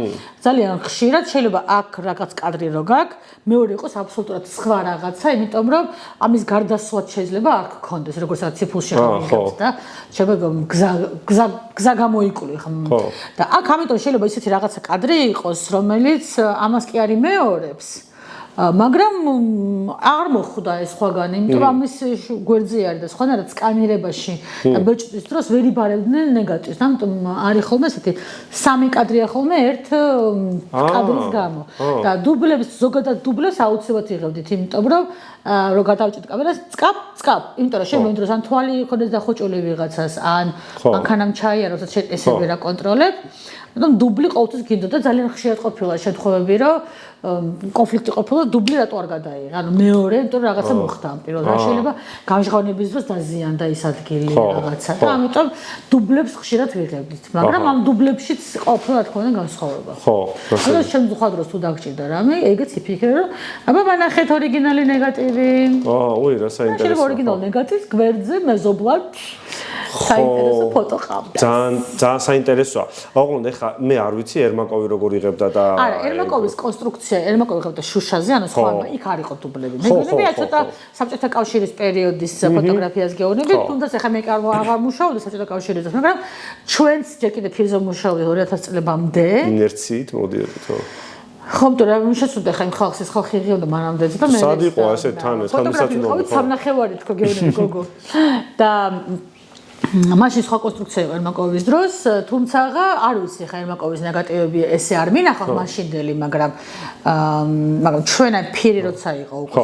ძალიან ხშირად შეიძლება აქ რაღაც კადრი რო გაქვს, მეორე იყოს აბსოლუტურად სხვა რაღაცა, იმიტომ რომ ამის გარდასვლაც შეიძლება არ გქონდეს, როგორც ციფრულში ხარ და შეიძლება გზა გამოიკვლი ხომ. და აქ ამიტომ შეიძლება ისეთი რაღაცა კადრი იყოს, რომელიც ამას კი არ იმეორებს. მაგრამ არ მოხვდა ეს სხვაგან, იმიტომ რომ ამის გვერდზე არის და სხვანაირად სკანირებაში და ბეჭდის დროს ვერ იბარებდნენ ნეგატივს. ამიტომ არის ხოლმე ესეთი სამი კადრია ხოლმე ერთ კადრის გამო. და დუბლებს ზოგადად დუბლებს აუცილებლად იღებდით, იმიტომ რომ რო გადავჭით კამერას, წკაპ, იმიტომ რომ შენ მომდროს ან თვალი ხოდეს დახოჭოლი ვიღაცას, ან მანქანამ ჩაია, როდესაც შენ ესე ვერ აკონტროლებ. მაგრამ დუბლი ყოველთვის გინდოდა ძალიან ხშირად ყოფილა შემთხვევები, რომ კონფლიქტი ყოფილა დუბლი რატო არ გადაიღე. ანუ მეორე, იმიტომ რომ რაღაცა მოხდა ამ პიროვნებაში. შეიძლება გამჟღავნების დროს დაზიანდა ის ადგილი რაღაცა და ამიტომ დუბლებს ხშირად ვიღებდით. მაგრამ ამ დუბლებშიც ყოფილა თქო და განსხვავება. ხო. ანუ შემოხვა დროს თუ დაგჭირდა რამე, ეგეც იფიქრე რომ აბა მანახეთ ორიგინალი ნეგატივი. უი რა საინტერესო. შეიძლება ორიგინალი ნეგატივს გვერდზე მეზობლად საინტერესო ფოტო ყავდა. ძალიან საინტერესოა. ოღონდ ეხა მე არ ვიცი ერმაკოვი როგორ იღებდა და არა, ერმაკოვის კონსტრუქცია, ერმაკოვი იღებდა შუშაზე, ანუ სხვა იქ არ იყო დუბლები. მე გონებია ცოტა საბჭოთა კავშირის პერიოდის ფოტოგრაფიას გეუბნები, თუნდაც ეხა მე არ მუშაობდი საბჭოთა კავშირის, მაგრამ ჩვენც ჯერ კიდევ ფილმზე მუშაობდი 2000 წლებამდე. ინერციით მოდიოდით, ხო. ხომ თუ რა შეცვდა ხა იმ ხალხს ეს ხალხი ღიობდა მანამდეც და მე სად იყო ასე თან ეს ხალხი სამნახევარი თქო გეუბნები გოგო. და მაშინ სხვა კონსტრუქცია იყო ერმაკოვის დროს, თუმცა არ ვიცი ხა ერმაკოვის ნეგატივები ესე არ მინახავ მაშინდელი, მაგრამ ჩვენ აი ფირი როცა იყო უკვე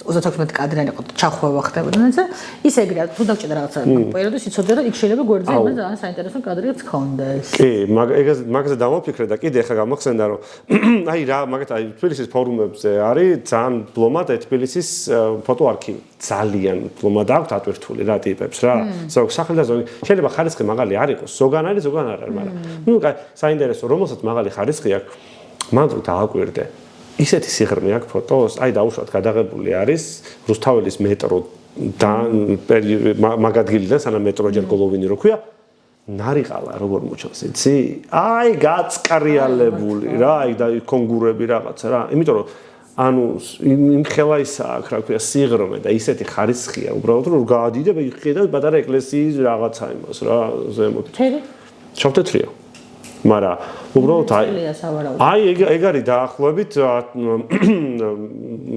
36 კადრიანი იყო ჩახვევა ხდებოდა და ის ეგრეა თუ დაგჭირდა რაღაცა პერიოდის იცოდე რომ იქ შეიძლება გვერდზე იმას ძალიან საინტერესო კადრიც ქონდეს. კი, მაგაზე დავაფიქრე და კიდე ხა გამახსენდა რომ აი რა მაგათ აი თბილისის ფორუმებზე არის ძალიან ბლომად თბილისის ფოტო არქივი. ძალიან ფლომად აქვთ ატვირთული რა ტიპებს რა. ზოგ სახელი და ზოგი შეიძლება ხარისხი მაღალი არ იყოს, ზოგან არის, ზოგან არ არის, მაგრამ ნუ საინტერესო რომელსაც მაღალი ხარისხი აქვს, მან თუ დააკვირდე. ისეთი სიღრმე აქვს ფოტოს, აი დაუშვათ გადაღებული არის რუსთაველის მეტრო და მაგადგილიდან სანამ მეტრო ჯერ გოლოვინი რო ქვია ნარიყალა როგორ მოჩანს იცი? აი გაწკრიალებული რა, აი და კონგურები რაღაცა რა. იმიტომ რომ ანუ იმ ხელა ისა აქვს რა ქვია სიღრმე და ისეთი ხარისხია უბრალოდ რომ გაადიდებ იხედავ პატარა ეკლესიის რაღაცა იმას რა ზემოთ. თერი? ჩავთეთრია. მაგრამ უბრალოდ აი ეგ არის დაახლოებით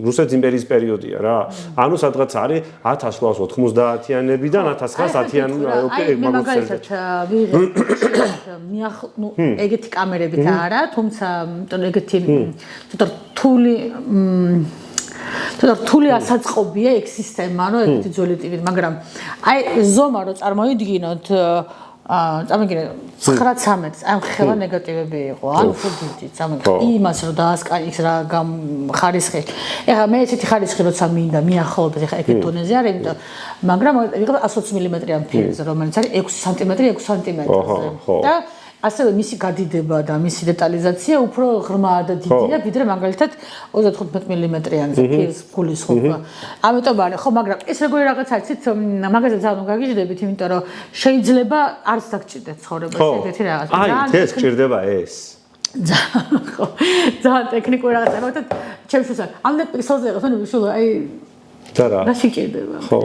რუსეთის იმპერიის პერიოდია რა. ანუ სადღაც არის 1890-იანებიდან 1910-იანი მე მაგალითად ნუ ეგეთი კამერებით არა, თუმცა ეგეთი რთული ასაწყობია ეგ სისტემა, რომ ეგეთი ძველი ტიპით, მაგრამ აი ზომა რო წარმოიდგინოთ წამიგინე 9-13 ამ ხელა ნეგატივები იყო ან უფრო დიდი წამიგინე იმას რომ დაასკანის რა ხარისხი ეხლა მე ესეთი ხარისხი როცა მინდა მიახლოებით ეხლა ეგეთ დონეზე არის იმიტომ მაგრამ ვიღებ 120 მმ-იან ფილმზე რომელიც არის 6 სანტიმეტრი 6 სანტიმეტრზე და ასევე მისი გადიდება და მისი დეტალიზაცია უფრო ღრმაა და დიდია ვიდრე მაგალითად 35 მმ-იანზე ფულის ხო ამიტომ არის ხო მაგრამ ეს როგორი რაღაცა იცით მაგაზე ძალიან გაგიჟდებით იმიტომ რომ შეიძლება არც დაგჭირდეთ ცხოვრებაში ეგეთი რაღაც აი ეს გჭირდება ეს ხო ძალიან ტექნიკური რაღაცა მაგალითად ჩემს შუს ამ პიქსელზე იყო თუნდაც შულა აი და რა გაშიჭირდება ხო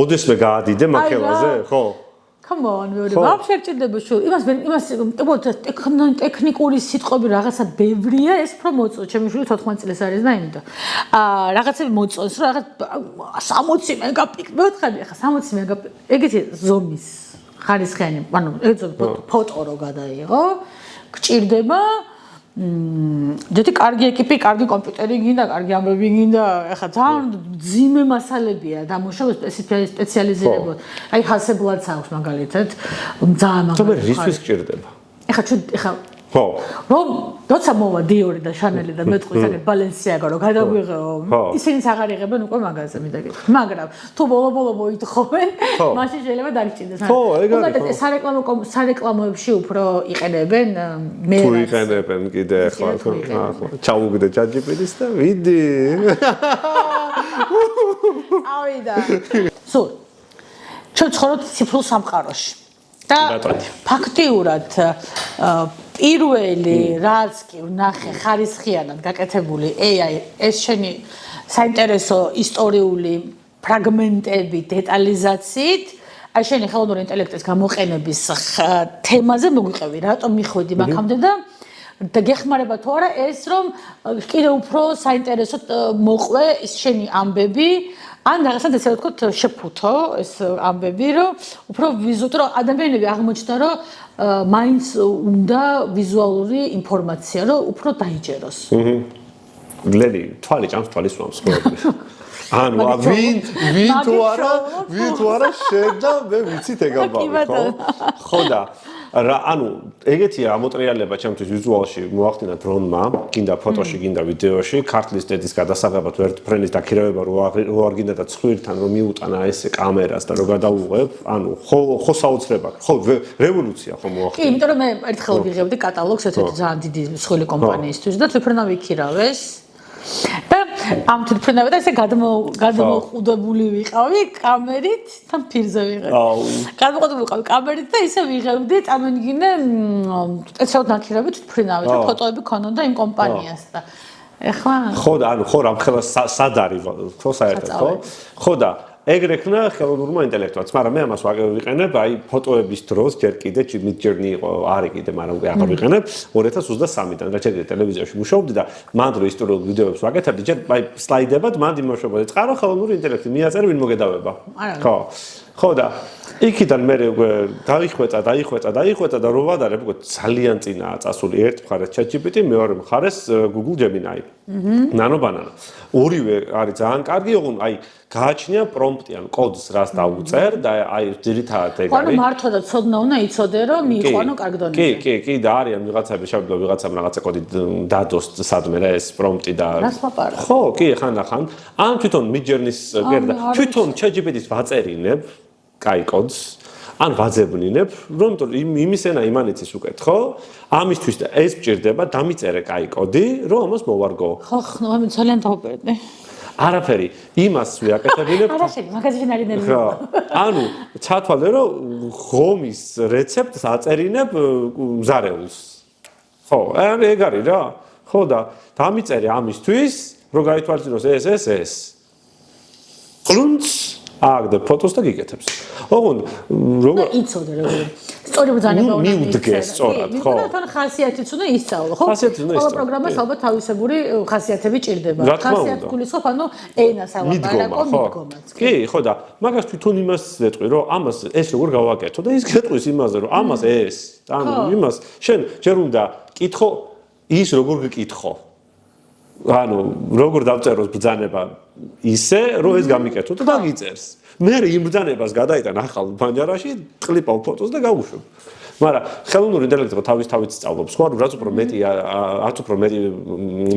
ოდესმე გაადიდე მაგელაზე ხო Come on, ვაფშე რჭირდება შუ. იმას ტექნიკური სიტყვები რაღაცა ბევრია, ეს უფრო მოწონს. ჩემი შვილი 14 წლის არის და იმიტომ. რაღაცები მოწონს, რომ რაღაც 60 მეგაპიქსელი მეოთხე, ახლა 60 მეგაპიქსელი. ეგეთი ზომის ხარისხიანი, ანუ ეგ ფოტო რო გადაიღო, გჭირდება ჯეთი კარგი ეკიპი, კარგი კომპიუტერი გინდა, კარგი ამბები გინდა, ეხლა ძალიან ძიმე მასალებია დამუშავება სპეციალიზირებულად. აი ხასებლაც აქვს მაგალითად, ძალიან მაგარი. თუმცა რისთვის გჭირდება? ეხლა ხო. რომ როცა მოვა დიორი და შანელი და მეტყვი საკეთ ბალენსიაგა რო გადაგვიღეო, ისინი აღარ იღებენ უკვე მაგაზე მიდაგეთ. მაგრამ თუ ბოლო მოითხოვენ, მაშინ შეიძლება დაგჭირდეს. ხო, ეგ არის. სარეკლამოებში უფრო იყენებენ მე თუ იყენებენ კიდე ახლა ჩაუგდე ChatGPT-ს და ვიდი. ავიდა. სულ. ჩვენ ცხოვრობთ ციფრულ სამყაროში. და ფაქტიურად პირველი რაც კი ვნახე ხარისხიანად გაკეთებული AI ეს შენი საინტერესო ისტორიული ფრაგმენტები დეტალიზაციით აი შენი ხელოვნური ინტელექტის გამოყენების თემაზე მოგვიყევი რატომ მიხვედი მაგამდე და გეხმარება თუ არა ეს რომ კიდევ უფრო საინტერესოდ მოყვე ის შენი ამბები ან რაღაცა ესე ვთქვათ შეფუთო ეს ამბები რომ უფრო ვიზუალურად რომ ადამიანები აღმოჩნდა რომ მაინც უნდა ვიზუალური ინფორმაცია რომ უფრო დაიჯეროს. გლედი თვალი ჭამს თვალის სვამს ყოველთვის. ანუ ვინ თუ არა შედა მე ვიცით ეგ ამბავი ხო? ხო და რა ანუ ეგეთია ამოტრიალება ჩემთვის ვიზუალში მოახდინა დრონმა, გინდა ფოტოში, გინდა ვიდეოში, ქართლის დედის გადასაღებად ვერტფრენის დაქირავება რო არ გინდა და ცხვირთან რომ მიუტანა ეს კამერას და რო გადაუღებ, ანუ ხო საოცრება, ხო რევოლუცია ხო მოახდინა. კი, იმიტომ რომ მე ერთხელ ვიღებდი კატალოგს ერთ-ერთი ძალიან დიდი მსხვილი კომპანიისთვის და თვითმფრენა ვიქირავეს. და ამ თვითმფრინავდა ესე გადმოყუდებული ვიყავი კამერით და ფირზე ვიღებ. გადმოყუდებული ვიყავი კამერით და ისე ვიღებდი წამენგინე ეცრავ ნაკირები თვითმფრინავი და ფოტოები ქონოდა იმ კომპანიას და ეხლა ხო და ანუ ხო რამხელა სად არის ხო საერთოდ ხო? ხო და ეგრექნა ხელოვნურმა ინტელექტუალს, მაგრამ მე ამას ვიყენებ, აი ფოტოების დროს ჯერ კიდე Midjourney იყო, არის კიდე, მაგრამ უკვე აღარ ვიყენებ 2023-დან, რაც ჯერ ტელევიზიაში მუშაობდი და მანდ რო ისტორიულ ვიდეოებს ვაკეთებდი, ჯერ აი სლაიდებად მანდ იმუშავებდი. წყარო ხელოვნური ინტელექტი, მიაწერ ვინ მოგედავება. ხო. ხო და იქიდან მე დაიხვეწა და რო ვადარებ, ძალიან წინაა წასული ერთ მხარეს ChatGPT, მეორე მხარეს Google Gemini. Nano banana. ორივე არის ძალიან კარგი, ოღონ აი გააჩნია პრომპტი ან კოდს რას დაუწერ და აი ძირითადად ეგ არის. ანუ მართლა და ცოდნა უნდა იცოდე რომ მიიყვანო კარგ დონეზე. კი და არიან ვიღაცები შევდო ვიღაცამ რაღაცა კოდი დადოს სადმე რა ეს პრომპტი და რას ვაპარაკო? ხო, კი ხან ან თვითონ Midjourney-ის გერდა თვითონ ChatGPT-ს ვაწერინებ კაი კოდს ან ვაძებნინებ, რომ იმის ენა იმანიცის უკეთ, ხო? ამისთვის და ეს მჭირდება დამიწერე კაი კოდი, რომ ამას მოვარგო. ხო, მე ძალიან დავუპირდი. არაფერი, იმას ვიაკეთებინებ. არაფერი, მაგაზინი არის ნერვი. ხო. ანუ ცათვალე რომ ღომის რეცეპტს აწერინებ მზარეულს. ხო, ან ეგ არის რა. ხო და დამიწერე ამისთვის, რომ გაითვალისწინოს ეს. კლუნც აგდე ფოტოს და გიკეთებს. ოღონ როგორ იცოდე როგორ სწორი ბრძანება უნდა მიუდგე სწორად, ხო. თან ხასიათიც უნდა ისწავლო, ხო? ხასიათიც უნდა ისწავლო. ყველა პროგრამას ალბათ თავისებური ხასიათები ჭირდება. რა თქმა უნდა. ხასიათი გულისხმობ, ანუ ენას ალაპარაკო მიდგომაც. კი, ხო და მაგას თვითონ იმას ეტყვი, რომ ამას ეს როგორ გავაკეთო და ის გეტყვის იმაზე, რომ ამას ეს, ანუ იმას შენ ჯერ უნდა კითხო ის როგორ გკითხო. ანუ როგორ დავწეროს ბრძანება ისე, რომ ეს გამიკეთო და დაგიწერს. მე იმ ბრძანებას გადაიტან ახალ პანჯარაში, ტყლიპავ ფოტოს და გავუშვებ. მაგრამ ხელოვნური ინტელექტი თავის სწავლობს, ხო? რაც უფრო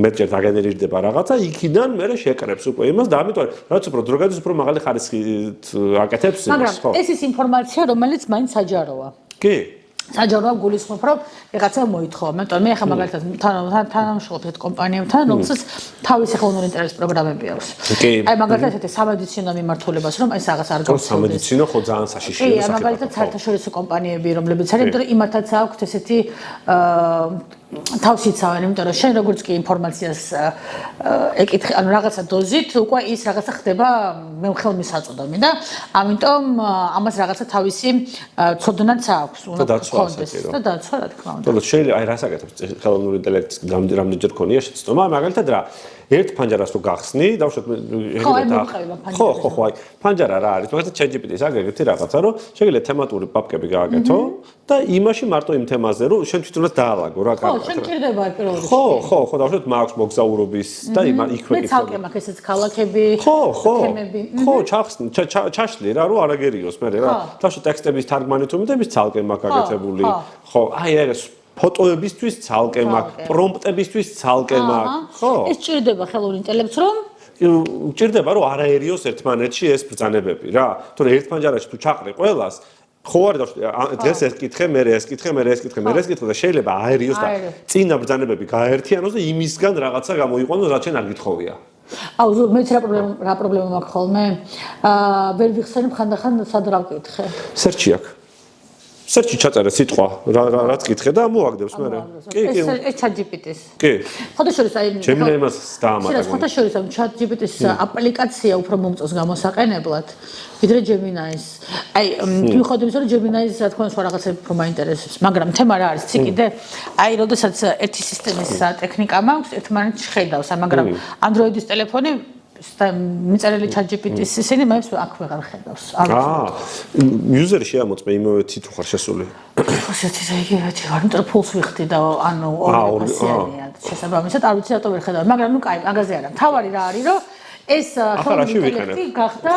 მეტჯერ დაგენერირდება რაღაცა, იქიდან მე შეკრებს უკვე იმას და ამიტომ რაც უფრო დრო გადის, უფრო მაღალი ხარისხით აკეთებს იმას, ხო? მაგრამ ეს ის ინფორმაცია, რომელიც მაინც საჯაროა. კი. საჯაროა გულისხმობ, რომ რაღაცა მოითხოვა. მე მე ახლა მაგალითად თანამშრომლობ ერთ კომპანიებთან, რომელსაც თავისი ხელოვნური ინტელექტის პროგრამები აქვს. აი მაგალითად ეს სამედიცინო მიმართულებას, რომ ეს რაღაც არ გავხსოვდეს. სამედიცინო ხო ძალიან საშიშია კი, მაგალითად საერთაშორისო კომპანიები, რომლებიც არის, იმიტომ რომ იმათაც აქვთ ესეთი თავშიცავენ, იმიტომ რომ შენ როგორც კი ინფორმაციას ეკითხე, ანუ რაღაცა დოზით, უკვე ის რაღაცა ხდება ხელმისაწვდომი და ამიტომ ამას რაღაცა თავისი ცოდნაც აქვს, უნდა გქონდეს და დაცვა რა თქმა უნდა. თუმცა შეიძლება აი რას აკეთებს ხელოვნური ინტელექტის რამდენჯერ ქონია შეცდომა, მაგალითად რა ერთ პანჯარას თუ გახსნი, დავუშვათ ხო, აი პანჯარა რა არის, მაგალითად ChatGPT-ს აგეგეთი რაღაცა, რომ შეიძლება თემატური პაპკები გააკეთო და იმაში მარტო იმ თემაზე, რომ შენ თვითონაც დაალაგო რა კარგად. შენ ჭირდება პირველ რიგში. ხო, დავუშვათ მაქვს მოგზაურობის და იქვე მე ცალკე მაქვს ესეც ქალაქები, თემები. ხო, ჩაშლი რა, რომ არაგერიოს მე რა. დავუშვათ ტექსტების თარგმანი თუ მიდების ცალკე მაქვს აკეთებული. ხო, აი ეს ფოტოებისთვის ცალკე მაქვს, პრომპტებისთვის ცალკე მაქვს, ხო? ეს ჭირდება ხელოვნურ ინტელექტს, რომ ჭირდება რომ არაერიოს ერთმანეთში ეს ბრძანებები რა. თორე ერთ პანჯარაში თუ ჩაყრე ყველას ხო არის დღეს ეს კითხე, მე ეს კითხე და შეიძლება აერიოს და წინა ბრძანებები გააერთიანოს და იმისგან რაღაცა გამოიყვანოს, რაც შენ არ გითხოვია. აუ, მეც რა პრობლემა მაქვს ხოლმე? ვერ ვიხსენებ ხანდახან სად რა ვკითხე. სერჩი აქვს. სერჩი ჩაწერე სიტყვა, რაც კითხე და მოაგდებს მე. კი. ეს ChatGPT-ს. კი. ფოტოშორის აი Gemini მას დაამატა. ფოტოშორის ამ ChatGPT-ს აპლიკაცია უფრო მომწონს გამოსაყენებლად, ვიდრე Gemini-ს. აი, მიუხედავად იმისა, რომ Gemini-ს რა თქმა უნდა რაღაცები უფრო მაინტერესებს, მაგრამ თემა რა არის? ციკიდე. აი, როდესაც ერთი სისტემის ტექნიკა მაქვს, ერთმანეთს ხედავს, მაგრამ Android-ის ტელეფონი მიწერილი ChatGPT-ს ისინი მე აქ ვეღარ ხედავს. იუზერი შეამოწმე იმეეთი თუ ხარ შესული. ხოსეთი ზაიგივეთი ვარ, იმიტომ რომ ფულს ვიხდი და ანუ ორი პასიანია. შესაბამისად არ ვიცი რატო ვერ ხედავ, მაგრამ ნუ კაი, მაგაზე არა. თავარი რა არის, რომ ეს ხელოვნური ინტელექტი გახდა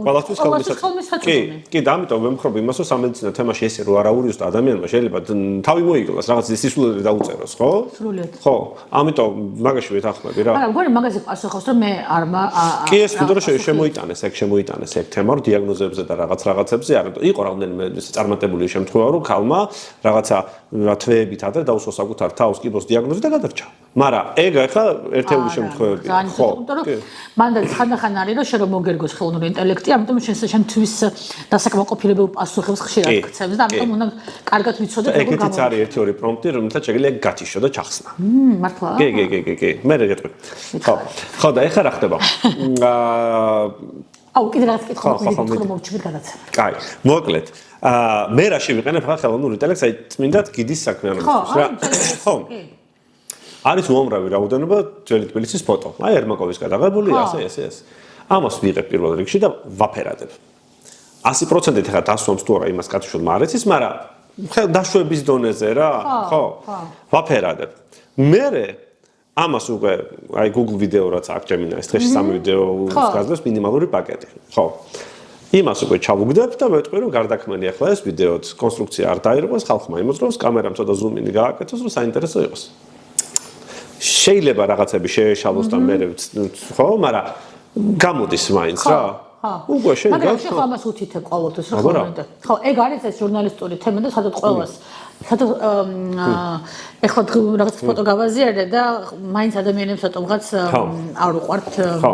ყველასთვის ხელმისაწვდომი. კი, და ამიტომ ვემხრობ იმას, რომ სამედიცინო თემაში ესე რო არაურიოს და ადამიანმა შეიძლება თავი მოიგლოს, რაღაც სისულელე დაუწეროს, ხო? სრულიად. ხო, ამიტომ მაგაში ვეთანხმები რა. მაგრამ გონი მაგაზე პასუხობს, რომ მე არ კი, ეს ვიდრე შემოიტანეს ეგ თემა, რომ დიაგნოზებზე და რაღაცებზე არა. იყო რამდენიმე წარმატებული შემთხვევა, რომ ქალმა რაღაცა თვეებით ადრე დაუსვა საკუთარ თავს კიბოს დიაგნოზი და გადარჩა. მაგრამ ეგ ახლა ერთეული შემთხვევებია. ხო. მანდ ხანდახან არის რომ შენ რომ მოგერგოს ხელოვნური ინტელექტი, ამიტომ შენ თვის დასაკმაყოფილებელ პასუხებს ხშირად გცემს და ამიტომ უნდა კარგად ვიცოდე როგორ გამოვიდა. ეგეთიც არის ერთი-ორი პრომპტი, რომელსაც შეიძლება გათიშო და ჩახსნა. მართლა? კი. მე რეგეთყვი. ხო, და ეხლა რა ხდება? აუ, კიდე რაღაც კითხვა მოვჩვით გადაცემა. კაი, მოკლედ. მე რაში ვიყენებ ხა ხელოვნურ ინტელექტს, აი წმინდად გიდის საქმიანობისთვის რა. ხო. არის უამრავი რაოდენობა ძველი თბილისის ფოტო. აი ერმაკოვის გადაღებული, ასე. ამას ვიღებ პირველ რიგში და ვაფერადებ. 100%-ით ხა დასვამს თუ არა იმას კაცშვილმა არ იცის, მაგრამ დაშვების დონეზე რა, ხო? ვაფერადებ. მე ამას უკვე აი Google ვიდეო რაც აქვს ჩემინა ეს დღეში 3 ვიდეოს გაძლევს მინიმალური პაკეტი, ხო? იმას უკვე ჩავუგდებთ და მეტყვი რომ გარდაქმნილი ახლა ეს ვიდეოც კონსტრუქცია არ დაირღვეს, ხალხმა იმოძრავს, კამერამ ცოტა ზუმინი გააკეთოს, რომ საინტერესო იყოს. შეიძლება რაღაცები შეეშალოს და მე ხო, მაგრამ გამოდის მაინც რა. უკვე შეიძლება. მაგრამ შეხო ამას უთითებ ყოველთვის რა ხომ? ხო, ეგ არის ეს ჟურნალისტური თემა და სადაც ყოველას სადაც ეხლა რაღაც ფოტო გავაზიარე და მაინც ადამიანებს რატომღაც არ უყვართ. ხო.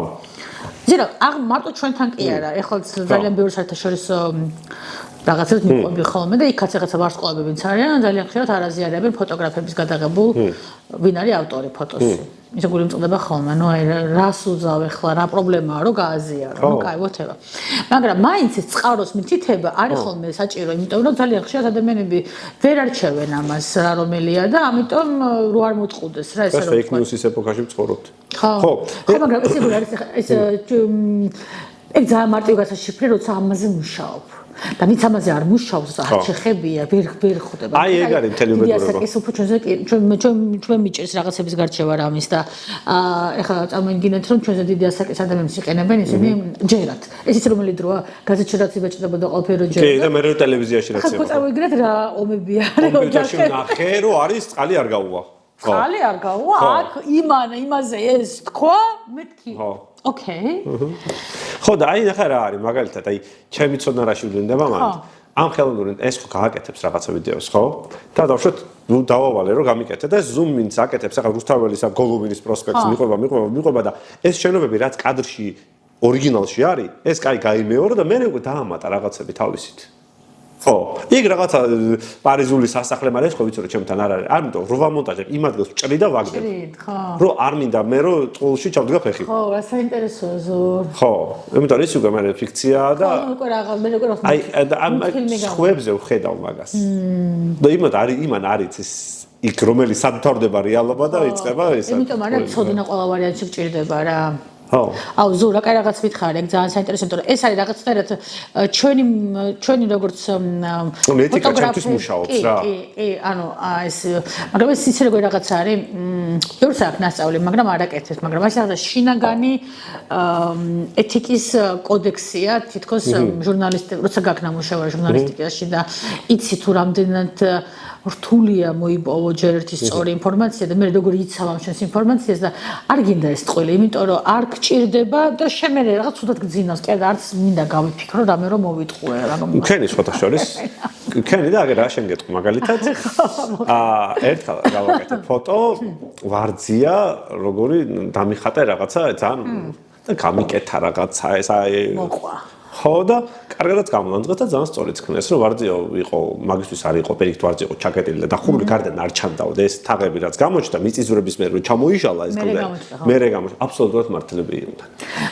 ზირა, მარტო ჩვენთან კი არა, ეხლა ძალიან ბევრი საერთაშორისო რაღაცებს მიყვები ხოლმე და იქაც რაღაცა ვარსკვლავები ვინც არიან, ძალიან ხშირად არ აზიარებენ ფოტოგრაფების გადაღებულ ვინ არის ავტორი ფოტოს. ისე გული მწოდება ხოლმე, ნუ აი რას უძავ ეხლა, რა პრობლემაა რომ გააზიარო, ნუ კაი whatever. მაგრამ მაინც ეს წყაროს მითითება არის ხოლმე საჭირო, იმიტომ რომ ძალიან ხშირად ადამიანები ვერ არჩევენ ამას რა რომელია და ამიტომ რო არ მოწყუდეს რა ესე რომ fake news-ის ეპოქაში ვცხოვრობთ. ხო, მაგრამ ესე გული არის ეს ეგ ძალიან მარტივ გასაშიფრე როცა ამაზე მუშაობ. და ვინც ამაზე არ მუშაობს, არ შეხებია, ვერ ხვდება. აი ეგ არის მთელი უბედურება. ეს უფრო ჩვენ მიჭირს რაღაცების გარჩევა რამის და ეხლა წარმოგიდგენთ რომ ჩვენზე დიდი ასაკის ადამიანს იყენებენ ისინი ჯერათ. ეს ის რომელი დროა გაზეთში რაც იბეჭდებოდა ყველაფერი ჯერათ. კი და მე ტელევიზიაში რაც ეხლა წარმოგიდგენთ რა ომები არის ოჯახში ნახე რომ არის წყალი არ გაუვა. წყალი არ გაუვა? აქ იმაზე ეს თქვა, მეთქი. ხო. Okay. ხო და აი ნახე რა არის მაგალითად აი ჩემი ცოდნა რაში ვლინდება მანდ ამ ხელოვნური ეს ხო გააკეთებს რაღაცა ვიდეოს ხო და დავშოთ ნუ დავავალე რომ გამიკეთე და ზუმ მინც აკეთებს ახლა რუსთაველის ამ გოლუბინის პროსპექტს მიყვება და ეს შენობები რაც კადრში ორიგინალში არის ეს კაი გაიმეორო და მე უკვე დაამატა რაღაცები თავისით ხო იქ რაღაცა პარიზული სასახლე მაგრამ ეს ხო ვიცი რომ ჩემთან არ არის ამიტომ რო ვამონტაჟებ იმ ადგილს ვჭრი და ვაგდებ რო არ მინდა მე რო წყულში ჩავდგა ფეხი ხო რა საინტერესოა ზორ ხო იმიტომ ის უკვე მე ფიქციაა და უკვე რაღა მე უკვე აი ამ ხვებზე ვხედავ მაგას და იმან არის ეს იქ რომელი სამთავრდება რეალობა და იწყება ეს იმიტომ არა ცოდნა ყველა ვარიანტში გჭირდება რა ხო აუ ზო რა კაი რაღაც ვითხარ ეგ ძალიან საინტერესო იმიტომ რომ ეს არის რაღაცნაირად ჩვენი როგორც ეთიკა მუშაობს რა კი ანუ ეს მაგრამ ეს ისე როგორ რაღაც არის ბევრს აქვს ნასწავლი მაგრამ არ აკეთებს მაგრამ ეს რაღაცა შინაგანი ეთიკის კოდექსია თითქოს ჟურნალისტები როცა გაქნა მუშაობა ჟურნალისტიკაში და იცი თუ რამდენად რთულია მოიპოვო ჯერ ერთი სწორი ინფორმაცია და მე როგორ იცავ ამ შენს ინფორმაციას და არ გინდა ეს ტყუილი იმიტომ რომ არ გჭირდება და შემერე რაღაც ცუდად გძინავს კი და არც მინდა გავიფიქრო რამე რომ მოვიტყუე რა ქენი სხვათა შორის ქენი და აგერ რა შენ გეტყვი მაგალითად ერთხელ გავაკეთე ფოტო ვარძია როგორი დამიხატე რაღაცა ძალიან და გამიკეთა რაღაცა ეს აი მოყვა ხო და კარგადაც გამონაძღეს და ძალიან სწორიც ხნეს რომ ვარძია იყო მაგისთვის არ იყო პერიქტ ვარძია იყო ჩაკეტილი და დახურული გარდან არ ჩანდაოდა ეს თაღები რაც გამოჩნდა მიწისძვრების მე რომ ჩამოიშალა ეს კლდე მერე გამოჩნდა აბსოლუტურად მართლები იყო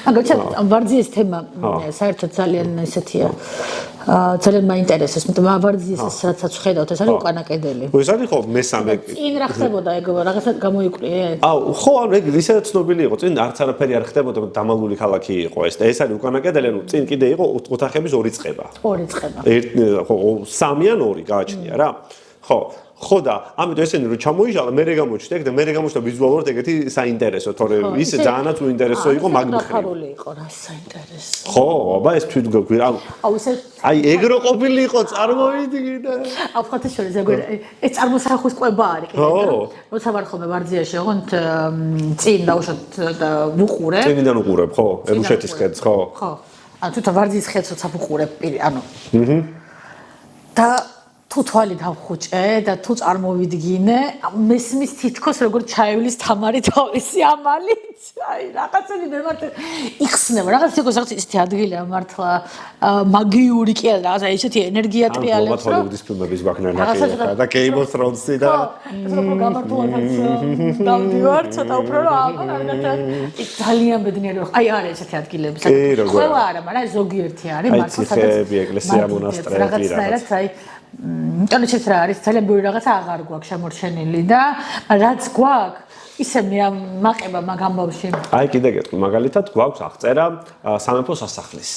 მაგრამ ვარძიის თემა საერთოდ ძალიან ესეთია ძალიან მაინტერესებს მაგრამ ვარძიის რასაც ხედავთ ეს არის უკანა კედელი ეს არის ხო მესამე წინ რა ხდებოდა ეგ რაღაცა გამოიკვლია აუ ხო ანუ ეგ ისედაც ცნობილი იყო წინ არც არაფერი არ ხდებოდა დამალული ქალაქი იყო ეს და ეს არის უკანა კედელი ანუ წინ კიდე იყო ოთახების ორი წყება. ორი წყება. ხო, 3 ან 2 გააჩნია რა. ხო და ამიტომ ესენი რომ ჩამოიშალა, მე გამოჩნდა ეგ და მე გამოჩნდა ვიზუალურად ეგეთი საინტერესო, თორე ისე ძალიანაც უინტერესო იყო მაგ მხრივ. დახარული იყო რა საინტერესო. ხო, აბა ეს თვითგვი რა. აუ ესე აი ეგ რო ყოფილი იყო წარმოვიდგინე. აუ ხათი შორის ეგ ეს წარმოსახვის ყვება არის კიდე. როცა ვარ ხოლმე ვარძიაში, ოღონდ წინ დავუშვათ და ვუყურე. წინიდან უყურებ, ხო? ერუშეთის ხედს, ხო? ხო. ანუ თუთა ვარძიის ხედს როცა ვუყურებ პირი, ანუ. და თუ თვალი დავხუჭე და თუ წარმოვიდგინე, მესმის თითქოს როგორ ჩაივლის თამარი თავისი ამალით. აი, რაღაცები მე მარტო იხსნება, რაღაც თითქოს რაღაც ისეთი ადგილია მართლა მაგიური კი არა, რაღაცა ისეთი ენერგია ტრიალებს, რომ ჰოლივუდის ფილმების ვაქნა ნახე და Game of Thrones-ი და ხო, უფრო გამართულადაც დავდივარ, ცოტა უფრო რა, ძალიან ბედნიერი ხო. აი, არის ესეთი ადგილები, სადაც ყველა არა, მაგრამ ზოგიერთი არის მართლა სადაც ეკლესია, მონასტრები, რაღაცნაირად აი ინტერნეტში რა არის ძალიან ბევრი რაღაცა აღარ გვაქვს შემორჩენილი და რაც გვაქვს ისე მაყება მაგ ამბავში. აი კიდე გეტყვი, მაგალითად გვაქვს აღწერა სამეფო სასახლის.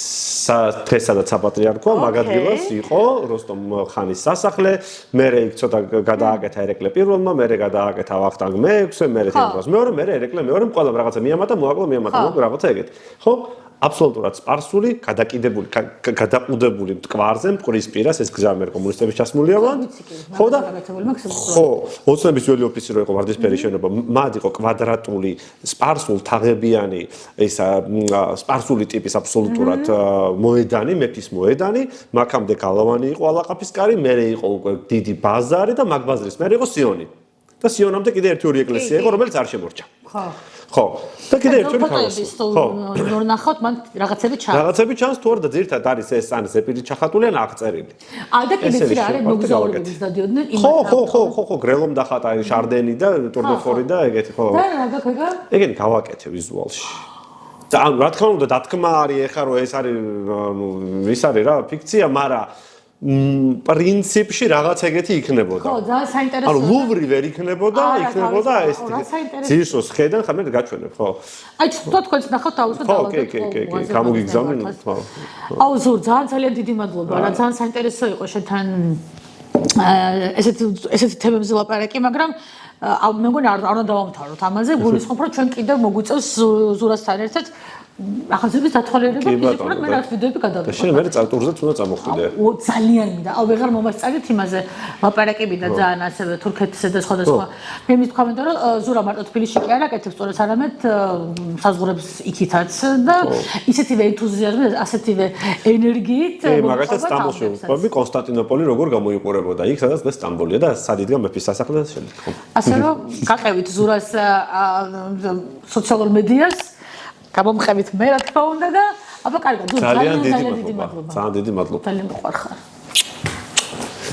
დღესაც საპატრიარქო მაგ ადგილას იყო როსტომ ხანის სასახლე, მერე იქ ცოტა გადააკეთა ერეკლე პირველმა, მერე გადააკეთა ვახტანგ მეექვსე, მერე თემურაზ მეორე, მერე ერეკლე მეორემ, ყველამ რაღაცა მიამატა, მოაკლა, რაღაცა ეგეთი. ხო? აბსოლუტურად სპარსული, გადაკიდებული, გადაყუდებული მტკვარზე, მტკვრის პირას ეს გზამერ კომუნისტების ჩასმულია მან. ხო და ხო, ოცნების ძველი ოფისი რო იყო ვარდისფერი შენობა, მად იყო კვადრატული, სპარსულ თაღებიანი, ისა სპარსული ტიპის აბსოლუტურად მოედანი, მეფის მოედანი, მაგამდე გალავანი იყო ალაყაფის კარი, მერე იყო უკვე დიდი ბაზარი და მაგ ბაზრის მერე იყო სიონი. და სიონამდე კიდე ერთი ორი ეკლესია იყო, რომელიც არ შემორჩა. ხო. ხო. და კიდე ერთი ორი ქალაქი. ხო. ნორ ნახავთ, მან რაღაცები ჩანს. რაღაცები ჩანს თუ არა და ძირთად არის ეს ან ზეპირი ჩახატული ან აღწერილი. და კიდე ძირ არის მოგზაურობების დადიოდნენ იმათ. ხო, გრელომ დახატა შარდენი და ტურდოფორი და ეგეთი ხო. და რა გაქეგა? ეგენი გავაკეთე ვიზუალში. და ანუ რა თქმა უნდა დათქმა არის ეხა რომ ეს არის ის არის რა ფიქცია, მაგრამ პრინციპში რაღაც ეგეთი იქნებოდა. ხო, ძალიან საინტერესოა. ანუ ლუვრი ვერ იქნებოდა, იქნებოდა ეს ძირშოს ხედან ხამერ გაჩვენებ, ხო? აი, თქვენც ნახავთ აუზო დავადოთ. კი, გამოგიგზავნე, ხო. აუ, ზურ, ძალიან დიდი მადლობა. რა ძალიან საინტერესო იყო შენთან ესეთი თემებზე ლაპარაკი, მაგრამ მე მგონი არ უნდა დავამთავროთ ამაზე. გულისხმობ, რომ ჩვენ კიდევ მოგვიწევს ზურასთან ერთად ახალწლების დათვალიერება ფიზიკურად მე რაც ვიდეოები გადავიღებ. და შენ მე წავტურზეც უნდა წამოხვიდე. ძალიან მინდა. ვეღარ მომასწრეთ იმაზე ლაპარაკები და ძალიან ასევე თურქეთისა და სხვადასხვა. მე მithქვა მინდა რომ ზურა მარტო თბილისში კი არ აკეთებს, სწორედ არამედ საზღურებს იქითაც და ისეთივე ენთუზიაზმით, ასეთივე ენერგიით მაგალითად სტამბოლში კონსტანტინოპოლი როგორ გამოიყურებოდა იქ სადაც დღეს სტამბოლია და სად იდგა მეფის სასახლე და შემდეგ. ასე რომ გაყევით ზურას სოციალურ მედიას გამომყევით მე რა თქმა უნდა და აბა კარგად ძალიან დიდი მადლობა. ძალიან დიდი მადლობა. ძალიან მიყვარხარ.